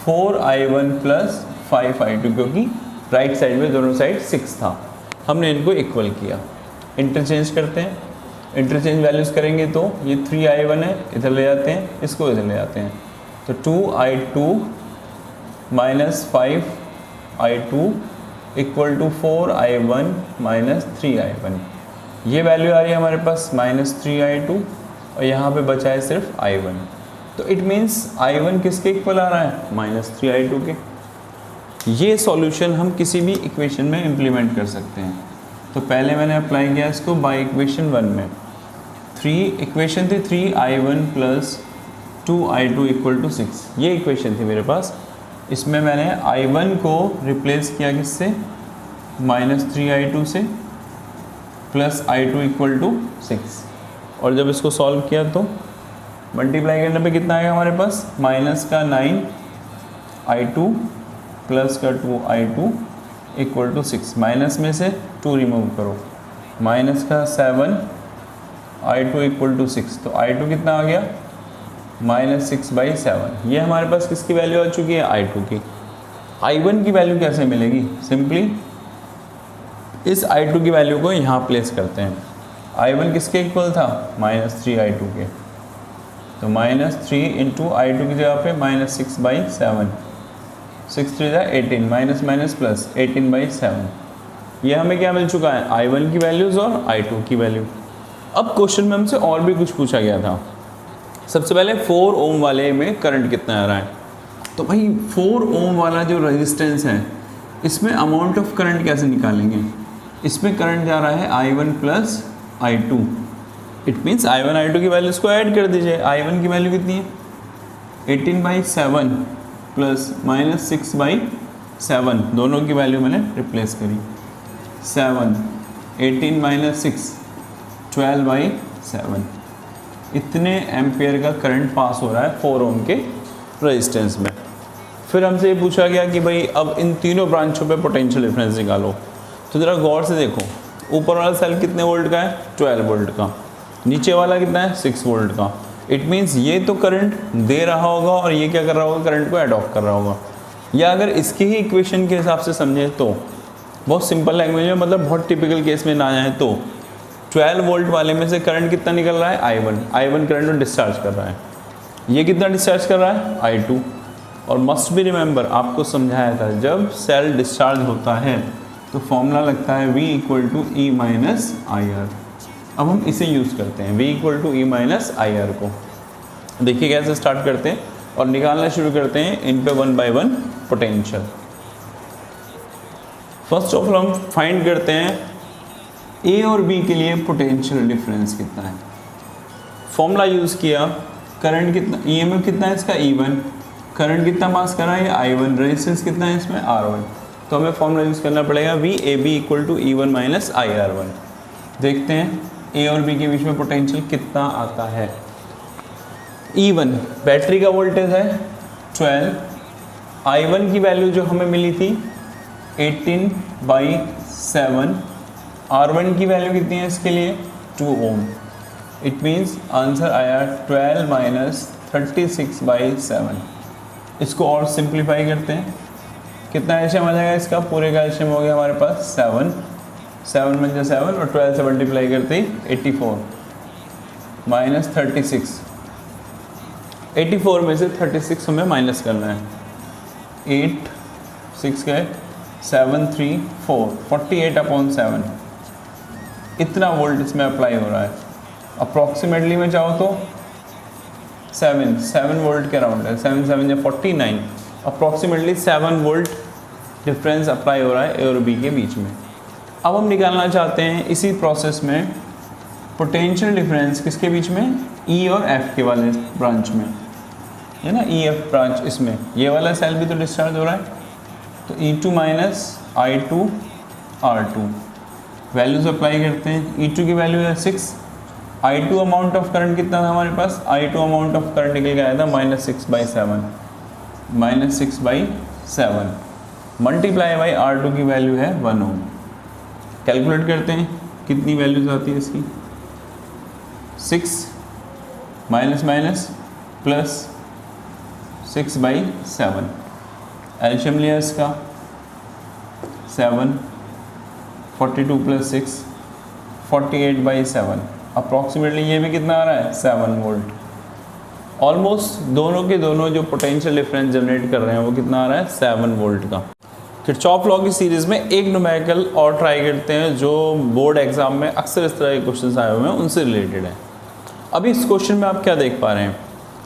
B: 4i1 plus 5i2, क्योंकि राइट साइड में दोनों साइड 6 था। हमने इनको इक्वल किया। इंटरचेंज करते हैं। इंटरचेंज वैल्यूज़ करेंगे तो ये 3i1 है, इधर ले जाते हैं, इसको इधर ले जाते हैं, तो 2i2 minus 5i2 equal to 4i1 minus 3i1। ये वैल्यू आ रही है हमारे पास माइनस 3i2 और यहाँ पे बचा है सिर्फ i1। तो इट मीन्स i1 किसके इक्वल आ रहा है? माइनस 3i2 के। ये सॉल्यूशन हम किसी भी इक्वेशन में इम्प्लीमेंट कर सकते हैं। तो पहले मैंने अप्लाई किया इसको बाय इक्वेशन 1 में। इक्वेशन थी 3i1 plus 2i2 equal to 6। ये इक्वेशन थी मेरे पास। इसमें मैंने i1 को रिप्लेस किया किससे? माइनस 3i2 से, प्लस i2 इक्वल टू 6। और जब इसको सॉल्व किया तो मल्टीप्लाई करने पे कितना आएगा हमारे पास? माइनस का 9i2 प्लस का 2i2 इक्वल टू 6। माइनस में से 2 रिमूव करो, माइनस का 7i2 इक्वल टू 6। तो i2 कितना आ गया? माइनस 6/7। ये हमारे पास किसकी वैल्यू आ चुकी है? i2 की। i1 की वैल्यू कैसे मिलेगी? सिंपली इस i2 की वैल्यू को यहाँ प्लेस करते हैं। i1 किसके इक्वल था? माइनस 3i2 के। तो माइनस 3 इंटू i2 की जगह पे माइनस 6/7, 6 3 18, माइनस माइनस प्लस 18/7। ये हमें क्या मिल चुका है? i1 की वैल्यूज़ और i2 की वैल्यू। अब क्वेश्चन में हमसे और भी कुछ पूछा गया था। सबसे पहले 4 ओम वाले में करंट कितना आ रहा है? तो भाई 4 ओम वाला जो रेजिस्टेंस है इसमें अमाउंट ऑफ करंट कैसे निकालेंगे? इसमें करंट जा रहा है i1 plus i2। It means i1 i2 की वैल्यूज़ को ऐड कर दीजिए। i1 की वैल्यू कितनी है? 18/7 प्लस माइनस 6/7, दोनों की वैल्यू मैंने रिप्लेस करी। 7 18 माइनस 6 12/7। इतने एम्पियर का करंट पास हो रहा है 4 ओम के रेजिस्टेंस में। फिर हमसे ये पूछा गया कि भाई अब इन तीनों ब्रांचों पे पोटेंशियल डिफरेंस निकालो। तो ज़रा गौर से देखो, ऊपर वाला सेल कितने वोल्ट का है, 12 वोल्ट का, नीचे वाला कितना है, 6 वोल्ट का। इट मीन्स ये तो करंट दे रहा होगा और ये क्या कर रहा होगा, करंट को अडॉप्ट कर रहा होगा। या अगर इसके ही इक्वेशन के हिसाब से समझे तो, बहुत सिंपल लैंग्वेज में, मतलब बहुत टिपिकल केस में ना जाए तो, 12 वोल्ट वाले में से करंट कितना निकल रहा है, I1 करंट को डिस्चार्ज कर रहा है। ये कितना डिस्चार्ज कर रहा है, I2। और मस्ट बी रिमेंबर, आपको समझाया था जब सेल डिस्चार्ज होता है तो फॉर्मूला लगता है V = E - IR। अब हम इसे यूज़ करते हैं, V = E - IR को। देखिए कैसे स्टार्ट करते हैं और निकालना शुरू करते हैं इन पे 1 by 1 potential. First of all हम फाइंड करते हैं A और B के लिए पोटेंशियल डिफरेंस कितना है। फॉर्मूला यूज़ किया, करंट कितना, EMF कितना है इसका, E1, करंट कितना पास कर रहा है, I1, रेजिस्टेंस कितना है इसमें, R1। तो हमें फॉर्मूला यूज़ करना पड़ेगा VAB = E1 - IR1। देखते हैं A और B के बीच में पोटेंशियल कितना आता है। E1 बैटरी का वोल्टेज है 12, I1 की वैल्यू जो हमें मिली थी 18/7, R1 की वैल्यू कितनी है इसके लिए, 2 ओम। इट मीन्स आंसर आया 12 - 36/7। इसको और सिंप्लीफाई करते हैं, कितना एल्शियम आ जाएगा इसका, पूरे का एल्शियम हो गया हमारे पास 7 × 7 और 12 से मल्टीप्लाई करते ही 84 - 36। 84 में से 36 हमें माइनस करना है, 8 6 गए 7 3 4 48/7। इतना वोल्ट इसमें अप्लाई हो रहा है। अप्रॉक्सीमेटली में चाहो तो 7 वोल्ट के अराउंड है, 7 7 या 49, अप्रॉक्सीमेटली 7 वोल्ट डिफरेंस अप्लाई हो रहा है ए और बी के बीच में। अब हम निकालना चाहते हैं इसी प्रोसेस में पोटेंशियल डिफरेंस किसके बीच में, ई और एफ के वाले ब्रांच में, है ना, ई एफ ब्रांच। इसमें ये वाला सेल भी तो डिस्चार्ज हो रहा है, तो E2 - I2 R2 values apply करते हैं। E2 की वैल्यू है 6, I2 अमाउंट ऑफ करंट कितना था हमारे पास, I2 अमाउंट ऑफ करंट निकल के आया था -6/7, -6/7 मल्टीप्लाई बाई R2 की वैल्यू है 1 ओम। कैलकुलेट करते हैं कितनी वैल्यूज आती है इसकी, 6 - +6/7, एल्शियम लिया इसका 7, 42 + 6 48/7, अप्रॉक्सीमेटली ये भी कितना आ रहा है, 7 वोल्ट। ऑलमोस्ट दोनों के दोनों जो पोटेंशियल डिफरेंस जनरेट कर रहे हैं वो कितना आ रहा है, 7 वोल्ट का। किरचॉफ लॉ की सीरीज़ में एक न्यूमेरिकल और ट्राई करते हैं जो बोर्ड एग्जाम में अक्सर इस तरह के क्वेश्चन आए हुए हैं, उनसे रिलेटेड है। अभी इस क्वेश्चन में आप क्या देख पा रहे हैं,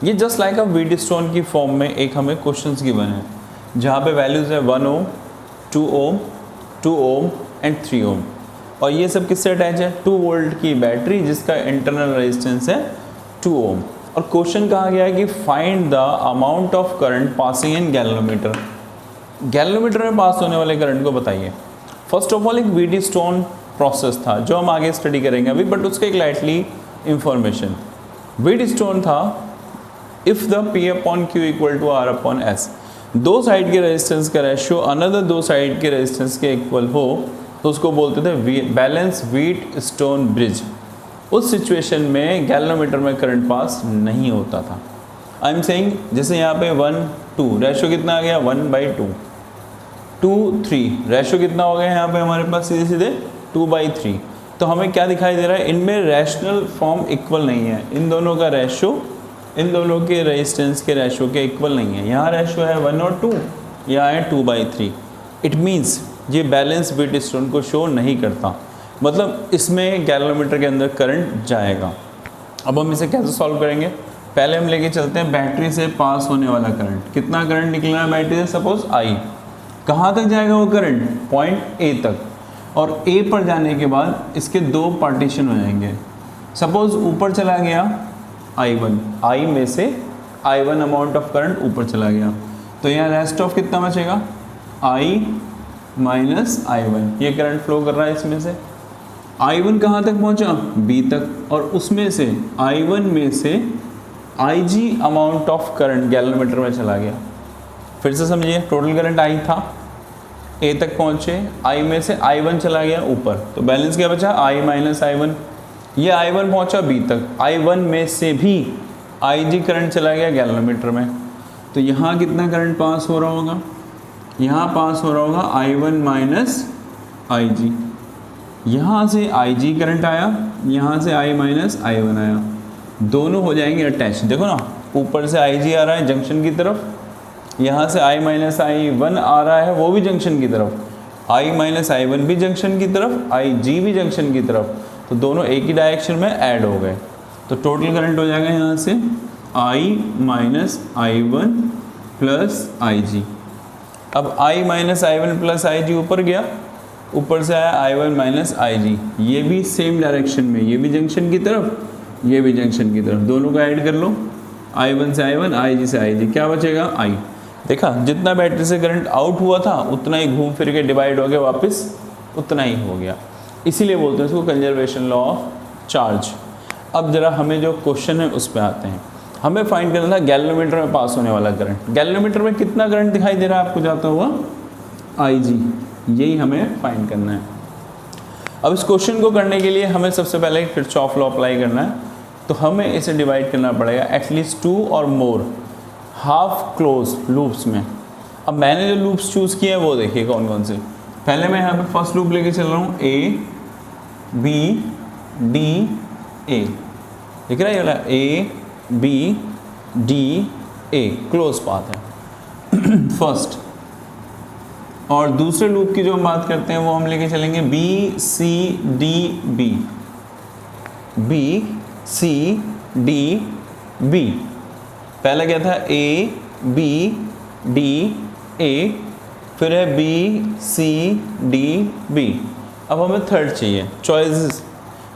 B: ये जस्ट लाइक अ व्हीटस्टोन की फॉर्म में एक हमें क्वेश्चंस गिवन है जहाँ पे वैल्यूज़ है 1 ओम, 2 ओम, 2 ओम एंड 3 ओम, और ये सब किससे अटैच है, 2 वोल्ट की बैटरी जिसका इंटरनल रेजिस्टेंस है 2 ओम। और क्वेश्चन कहा गया है कि find the amount of current passing in galvanometer, galvanometer में पास होने वाले करंट को बताइए। फर्स्ट ऑफ ऑल एक व्हीटस्टोन प्रोसेस था जो हम आगे स्टडी करेंगे अभी, बट उसका एक लाइटली इंफॉर्मेशन। व्हीटस्टोन था इफ़ द P/Q = R/S, दो साइड के रेजिस्टेंस का रेशियो अनदर दो साइड के रेजिस्टेंस के इक्वल हो तो उसको बोलते थे बैलेंस व्हीटस्टोन ब्रिज। उस सिचुएशन में गैलोमीटर में करंट पास नहीं होता था। आई एम सेइंग जैसे यहाँ पे 1 2 रेशियो कितना आ गया, 1/2, 2 3 रेशियो कितना हो गया यहाँ पे हमारे पास सीधे सीधे 2/3। तो हमें क्या दिखाई दे रहा है, इनमें रैशनल फॉर्म इक्वल नहीं है, इन दोनों का रेशियो इन दोनों के रेजिस्टेंस के रेशियो के इक्वल नहीं है। यहाँ रेशियो है 1 और 2, यहाँ है 2/3। इट मीन्स ये बैलेंस व्हीटस्टोन को शो नहीं करता, मतलब इसमें गैलोमीटर के अंदर करंट जाएगा। अब हम इसे कैसे सॉल्व करेंगे, पहले हम लेके चलते हैं बैटरी से पास होने वाला करंट। कितना करंट निकल रहा है बैटरी से, सपोज I, कहाँ तक जाएगा वो करंट, पॉइंट A तक, और A पर जाने के बाद इसके दो पार्टीशन हो जाएंगे। सपोज ऊपर चला गया I1, I में से I1 अमाउंट ऑफ करंट ऊपर चला गया, तो यहाँ रेस्ट ऑफ कितना बचेगा, I - I1, ये करंट फ्लो कर रहा है इसमें से। I1 कहाँ तक पहुँचा, B तक, और उसमें से I1 में से IG amount of current galvanometer में चला गया। फिर से समझिए, टोटल करंट I था, ए तक पहुँचे, आई में से I1 चला गया ऊपर, तो बैलेंस क्या बचा I माइनस I1। ये I1 पहुँचा B तक, I1 में से भी IG करंट चला गया गैल्वेनोमीटर में, तो यहाँ कितना करंट पास हो रहा होगा, यहाँ पास हो रहा होगा I1 माइनस IG। यहाँ से IG करंट आया, यहाँ से I माइनस I1 आया, दोनों हो जाएंगे अटैच। देखो ना, ऊपर से IG आ रहा है जंक्शन की तरफ, यहाँ से I माइनस I1 आ रहा है वो भी जंक्शन की तरफ, I माइनस I1 भी जंक्शन की तरफ, IG भी जंक्शन की तरफ, तो दोनों एक ही डायरेक्शन में ऐड हो गए। तो टोटल करंट हो जाएगा यहाँ से I minus I1 plus IG। अब I minus I1 plus IG ऊपर गया, ऊपर से आया I1 माइनस IG, ये भी सेम डायरेक्शन में, ये भी जंक्शन की तरफ, ये भी जंक्शन की तरफ, दोनों को ऐड कर लो, I1 से I1, IG से IG, क्या बचेगा I। देखा, जितना बैटरी से करंट आउट हुआ था उतना ही घूम फिर के डिवाइड हो गया, वापस उतना ही हो गया, इसीलिए बोलते हैं इसको कंजर्वेशन लॉ ऑफ चार्ज। अब जरा हमें जो क्वेश्चन है उस पर आते हैं। हमें फाइंड करना था गैल्वेनोमीटर में पास होने वाला करंट। गैल्वेनोमीटर में कितना करंट दिखाई दे रहा है आपको जाता हुआ, IG, यही हमें फाइंड करना है। अब इस क्वेश्चन को करने के लिए हमें सबसे पहले किरचॉफ लॉ अप्लाई करना है, तो हमें इसे डिवाइड करना पड़ेगा एटलीस्ट 2 और मोर हाफ क्लोज लूप्स में। अब मैंने जो लूप्स चूज़ किए हैं वो देखिए कौन कौन से। पहले मैं यहाँ पे फर्स्ट लूप लेके चल रहा हूँ, A B D A, दिख रहा है ये वाला A B D A, close path है फर्स्ट। और दूसरे लूप की जो हम बात करते हैं वो हम लेके चलेंगे B C D B, B C D B। पहला क्या था A B D A, फिर है B C D B। अब हमें थर्ड चाहिए, चॉइसेस,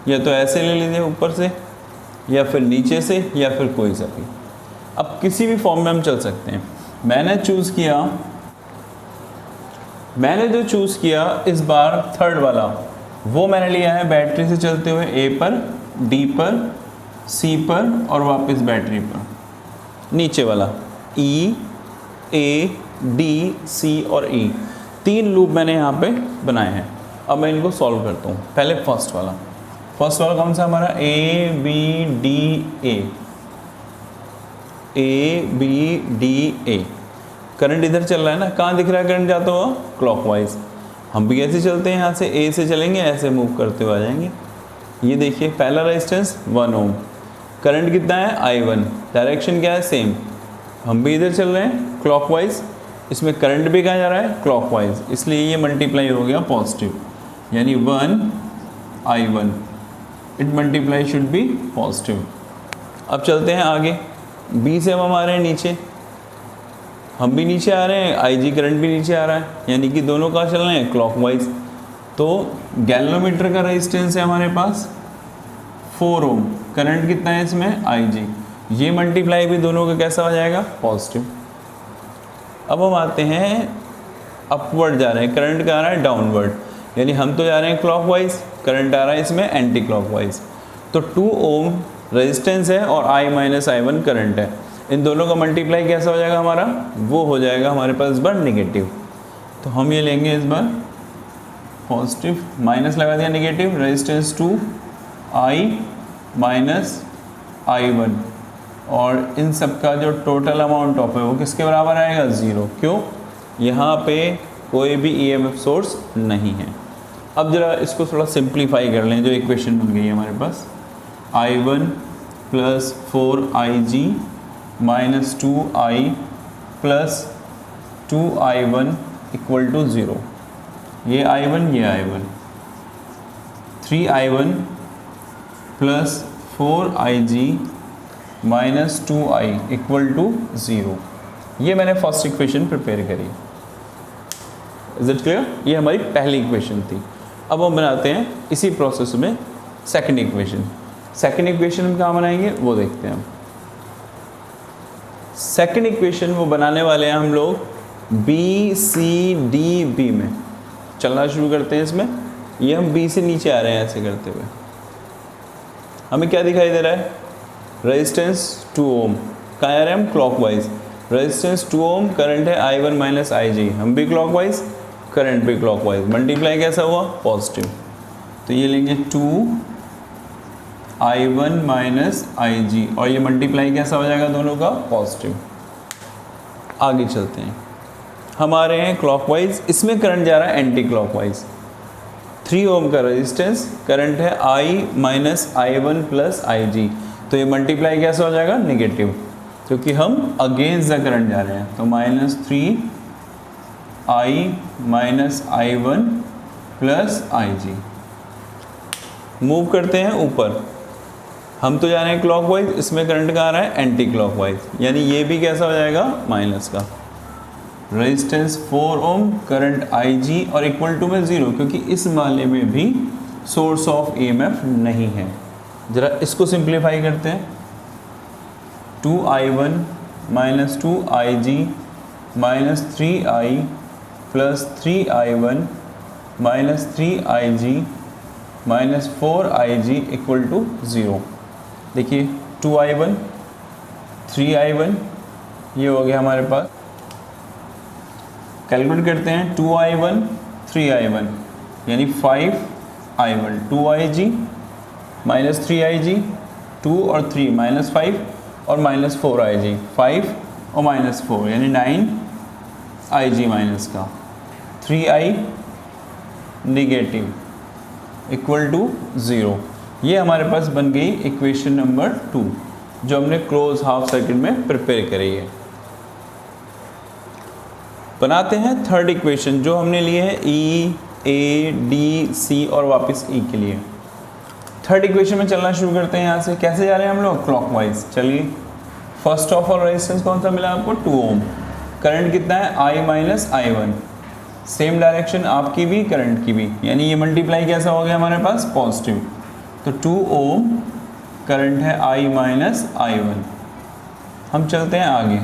B: या तो ऐसे ले लीजिए ऊपर से, या फिर नीचे से, या फिर कोई सा भी। अब किसी भी फॉर्म में हम चल सकते हैं। मैंने जो चूज़ किया इस बार थर्ड वाला, वो मैंने लिया है बैटरी से चलते हुए A पर, D पर, C पर और वापस बैटरी पर। नीचे वाला E A D C और E, 3 लूप मैंने यहाँ पे बनाए हैं। अब मैं इनको सॉल्व करता हूँ। पहले फर्स्ट वाला कौन सा हमारा, A B D A, A B D A। Current इधर चल रहा है ना, कहाँ दिख रहा है करंट जाता हुआ, क्लॉकवाइज। हम भी ऐसे चलते हैं, यहाँ से A से चलेंगे, ऐसे मूव करते हुए आ जाएंगे। ये देखिए पहला रेजिस्टेंस 1 ओम, करंट कितना है I1, डायरेक्शन क्या है सेम, हम भी इधर चल रहे हैं क्लॉकवाइज, इसमें करंट भी कहाँ जा रहा है क्लॉकवाइज, इसलिए ये मल्टीप्लाई हो गया पॉजिटिव, यानी 1 I1, it multiply should be positive. अब चलते हैं आगे, B से हम आ रहे हैं नीचे, हम भी नीचे आ रहे हैं, IG करंट भी नीचे आ रहा है, यानी कि दोनों कहाँ चल रहे हैं क्लॉकवाइज। तो गैल्वेनोमीटर का रेजिस्टेंस है हमारे पास 4 ओम, करंट कितना है इसमें IG, ये मल्टीप्लाई भी दोनों का कैसा हो जाएगा पॉजिटिव। अब हम आते हैं अपवर्ड जा रहे हैं, करंट का आ रहा है डाउनवर्ड, यानी हम तो जा रहे हैं क्लॉकवाइज, करंट आ रहा है इसमें एंटी क्लॉकवाइज। तो 2 ओम रेजिस्टेंस है और I माइनस I1 करंट है, इन दोनों का मल्टीप्लाई कैसा हो जाएगा हमारा, वो हो जाएगा हमारे पास इस बार नेगेटिव। तो हम ये लेंगे इस बार पॉजिटिव, माइनस लगा दिया negative, resistance 2 I minus I1, और इन सब का जो टोटल अमाउंट ऑफ है वो किसके बराबर आएगा 0। क्यों, यहाँ पे कोई भी EMF सोर्स नहीं है। अब जरा इसको थोड़ा सिंप्लीफाई कर लें, जो इक्वेशन बन गई है हमारे पास, I1 plus 4IG minus 2I plus 2I1 equal to 0, ये I1 ये I1, 3I1 plus 4IG minus 2I equal to 0, ये मैंने फर्स्ट इक्वेशन प्रिपेयर करी। इज इट क्लियर, ये हमारी पहली इक्वेशन थी। अब हम बनाते हैं इसी प्रोसेस में सेकंड इक्वेशन। सेकंड इक्वेशन हम कहाँ बनाएंगे वो देखते हैं हम। सेकंड इक्वेशन वो बनाने वाले हैं हम लोग B C D B में। चलना शुरू करते हैं इसमें, ये हम B से नीचे आ रहे हैं ऐसे करते हुए। हमें क्या दिखाई दे रहा है, रेजिस्टेंस 2 ओम, कहाँ आ रहे हैं हम क्लॉकवाइज, रेजिस्टेंस 2 ओम, करंट है I1 माइनस IG, हम भी क्लॉकवाइज, करंट पे क्लॉकवाइज, मल्टीप्लाई कैसा हुआ, पॉजिटिव। तो ये लेंगे 2i1 माइनस IG और ये मल्टीप्लाई कैसा हो जाएगा दोनों का, पॉजिटिव। आगे चलते हैं, हमारे हैं क्लॉकवाइज, इसमें करंट जा रहा है एंटी क्लॉकवाइज। 3 ओम का रेजिस्टेंस, करंट है I minus I1 plus IG, तो ये मल्टीप्लाई कैसा हो जाएगा, नेगेटिव, क्योंकि हम अगेंस्ट द करंट जा रहे हैं। तो -3I minus I1 plus IG। Move करते हैं ऊपर, हम तो जा रहे हैं क्लॉकवाइज, इसमें करंट का आ रहा है एंटी क्लॉकवाइज, यानी ये भी कैसा हो जाएगा, माइनस का। रेजिस्टेंस 4 ओम, करंट IG और इक्वल टू में 0, क्योंकि इस वाले में भी सोर्स ऑफ EMF नहीं है। जरा इसको सिंप्लीफाई करते हैं, 2I1 minus 2IG minus 3I plus 3I1 minus 3IG minus 4IG equal to 0। देखिए 2I1 3I1 ये हो गया हमारे पास। कैलकुलेट करते हैं, 2I1 3I1 यानी 5I1, 2IG माइनस 3IG, 2 और 3 माइनस 5 और माइनस 4IG, 5 और माइनस 4 यानी 9IG माइनस का, 3I नेगेटिव इक्वल टू 0। ये हमारे पास बन गई इक्वेशन नंबर 2 जो हमने क्लोज हाफ सर्किट में प्रिपेयर करी है। बनाते हैं थर्ड इक्वेशन जो हमने लिए है E, A, D, C और वापस E के लिए। थर्ड इक्वेशन में चलना शुरू करते हैं। यहाँ से कैसे जा रहे हैं हम लोग, क्लॉकवाइज। चलिए, फर्स्ट ऑफ ऑल रेजिस्टेंस कौन सा मिला आपको, 2 ओम। करंट कितना है, I minus I1, same direction आपकी भी करंट की भी, यानी ये मल्टीप्लाई कैसा हो गया हमारे पास, पॉजिटिव। तो 2 ओम करंट है I माइनस I1। हम चलते हैं आगे,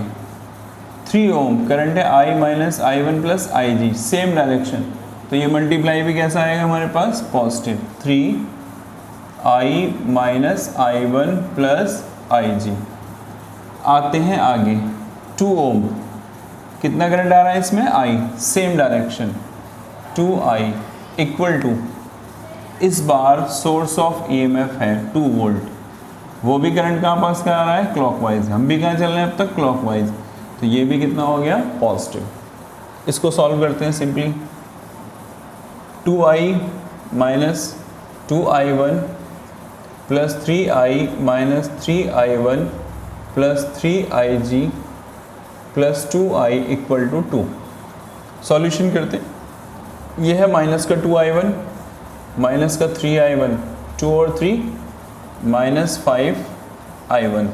B: 3 ओम करंट है I minus I1 plus IG, same direction, तो ये मल्टीप्लाई भी कैसा आएगा हमारे पास, positive. 3I minus I1 plus IG। आते हैं आगे, 2 ओम कितना करंट आ रहा है इसमें, I, same direction, 2I equal to, इस बार सोर्स ऑफ EMF है 2 वोल्ट, वो भी करंट कहाँ पास कर रहा है, क्लॉकवाइज। हम भी कहाँ चल रहे हैं अब तक, क्लॉकवाइज, तो ये भी कितना हो गया, पॉजिटिव। इसको सॉल्व करते हैं simply, 2I minus 2I1 plus 3I minus 3I1 plus 3IG plus 2I equal to 2। Solution करते हैं, ये है माइनस का 2I1 माइनस का 3I1, 2 और 3 माइनस 5I1,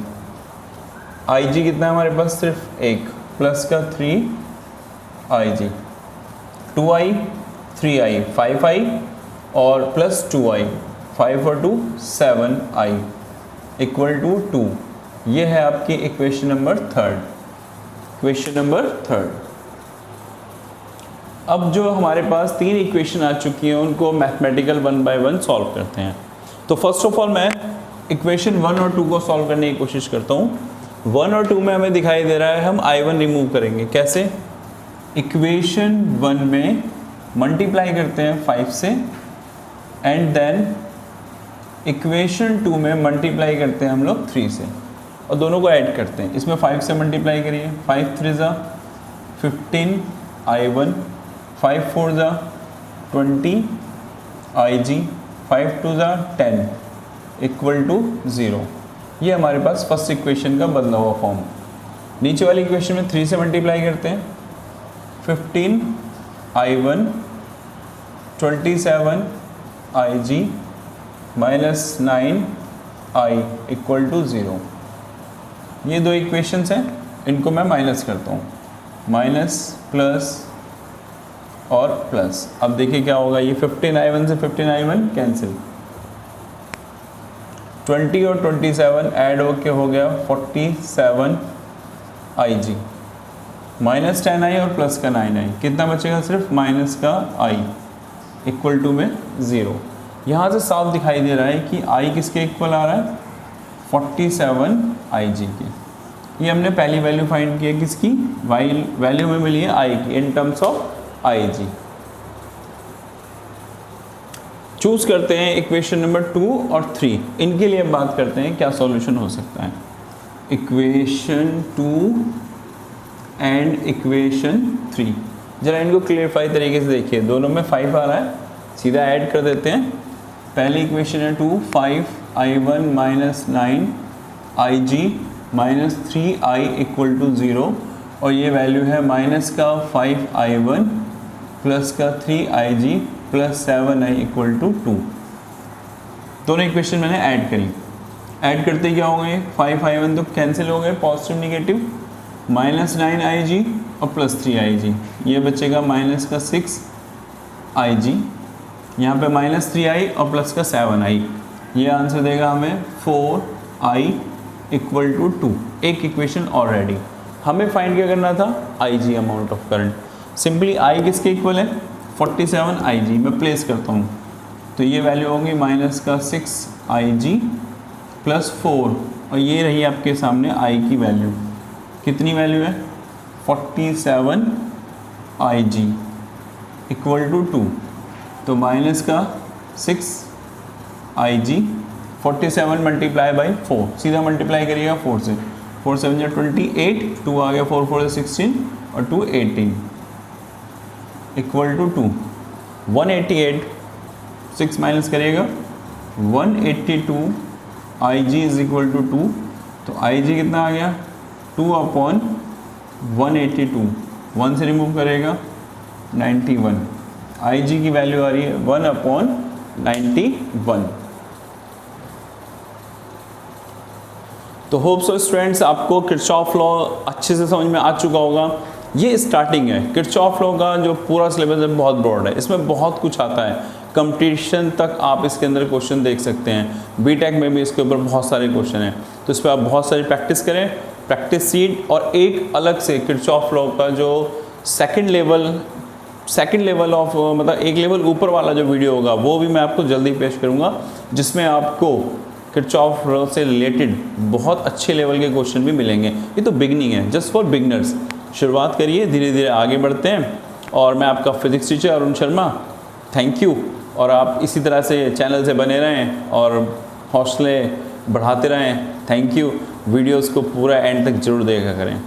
B: IG कितना है हमारे पास, सिर्फ 1, प्लस का 3IG, 2I 3I 5I और प्लस 2I, 5 और 2 7I इक्वल टू 2। ये है आपकी equation number third. Equation number third. अब जो हमारे पास 3 इक्वेशन आ चुकी हैं उनको मैथमेटिकल 1 बाय 1 सॉल्व करते हैं। तो फर्स्ट ऑफ ऑल मैं इक्वेशन 1 और 2 को सॉल्व करने की कोशिश करता हूँ। 1 और 2 में हमें दिखाई दे रहा है हम I1 रिमूव करेंगे। कैसे, इक्वेशन 1 में मल्टीप्लाई करते हैं 5 से एंड देन इक्वेशन 2 में मल्टीप्लाई करते हैं हम लोग 3 से और दोनों को ऐड करते हैं। इसमें 5 से मल्टीप्लाई करिए, 5 3 ज़ा 15 I1, 5 4 ज़ा 20 IG, 5 2 ज़ा 10 इक्वल टू 0। ये हमारे पास फर्स्ट इक्वेशन का बदला हुआ फॉर्म। नीचे वाली इक्वेशन में 3 से मल्टीप्लाई करते हैं, 15 I1 27 IG minus 9 I equal to 0। ये 2 इक्वेशंस हैं, इनको मैं माइनस करता हूँ, माइनस प्लस और प्लस। अब देखिए क्या होगा, ये 15 I1 से 15 I1 कैंसिल, 20 और 27 ऐड होके हो गया 47 IG, माइनस 10I और प्लस का 9I, कितना बचेगा, सिर्फ माइनस का I इक्वल टू में 0। यहाँ से साफ दिखाई दे रहा है कि I किसके इक्वल आ रहा है, 47 IG की। ये हमने पहली वैल्यू फाइंड की है, किसकी, वैल्यू में मिली है I की in terms of IG। Choose करते हैं इक्वेशन नंबर 2 और 3, इनके लिए बात करते हैं क्या सॉल्यूशन हो सकता है। इक्वेशन 2 एंड इक्वेशन 3, जरा इनको क्लियरफाई तरीके से देखिए। दोनों में 5 आ रहा है, सीधा ऐड कर देते हैं। पहली इक्वेशन है 2, 5i1 minus 9ig minus 3i equal to 0, और ये वैल्यू है माइनस का 5i1 प्लस का 3ig plus 7i equal to 2। दोनों इक्वेशन मैंने ऐड करी। ऐड करते क्या हो गए, 5i1 तो कैंसिल हो गए, पॉजिटिव निगेटिव, माइनस 9ig और प्लस 3ig, ये बचेगा माइनस का 6ig, यहाँ पे माइनस 3i और प्लस का 7i, ये आंसर देगा हमें 4i इक्वल टू 2। एक इक्वेशन ऑलरेडी हमें फाइंड क्या करना था, ig amount of current. Simply i किसके इक्वल है, 47 ig, मैं प्लेस करता हूँ तो ये वैल्यू होगी माइनस का 6ig प्लस 4, और ये रही आपके सामने i की वैल्यू। कितनी वैल्यू है, 47 ig इक्वल टू 2, तो माइनस का 6ig, 47 मल्टीप्लाई बाई 4, सीधा मल्टीप्लाई करिएगा 4 से, 4 7 28, 2 आ गया, 4 4 16 और 2 18 इक्वल टू 2, 188, 6 माइनस करिएगा 182 ig इज इक्वल टू 2, तो ig कितना आ गया 2 अपॉन 182, 1 से रिमूव करेगा 91, ig की वैल्यू आ रही है 1 अपॉन 91। तो होप सो स्टूडेंट्स आपको किरचॉफ लॉ अच्छे से समझ में आ चुका होगा। ये स्टार्टिंग है, किरचॉफ लॉ का जो पूरा सिलेबस है बहुत ब्रॉड है, इसमें बहुत कुछ आता है, कंपटीशन तक आप इसके अंदर क्वेश्चन देख सकते हैं, बीटेक में भी इसके ऊपर बहुत सारे क्वेश्चन हैं, तो इस पर आप बहुत सारी प्रैक्टिस करें, प्रैक्टिस सीट। और एक अलग से किरचॉफ लॉ का जो सेकंड लेवल ऑफ मतलब एक लेवल ऊपर वाला जो वीडियो होगा वो भी मैं आपको जल्दी पेश करूँगा, जिसमें आपको किरचॉफ लॉ से रिलेटेड बहुत अच्छे लेवल के क्वेश्चन भी मिलेंगे। ये तो बिगनिंग है, जस्ट फॉर बिगनर्स, शुरुआत करिए, धीरे धीरे आगे बढ़ते हैं। और मैं आपका physics teacher Arun Sharma, thank you. और आप इसी तरह से चैनल से बने रहें और हौसले बढ़ाते रहें, थैंक यू। वीडियोस को पूरा एंड तक जरूर देखा करें।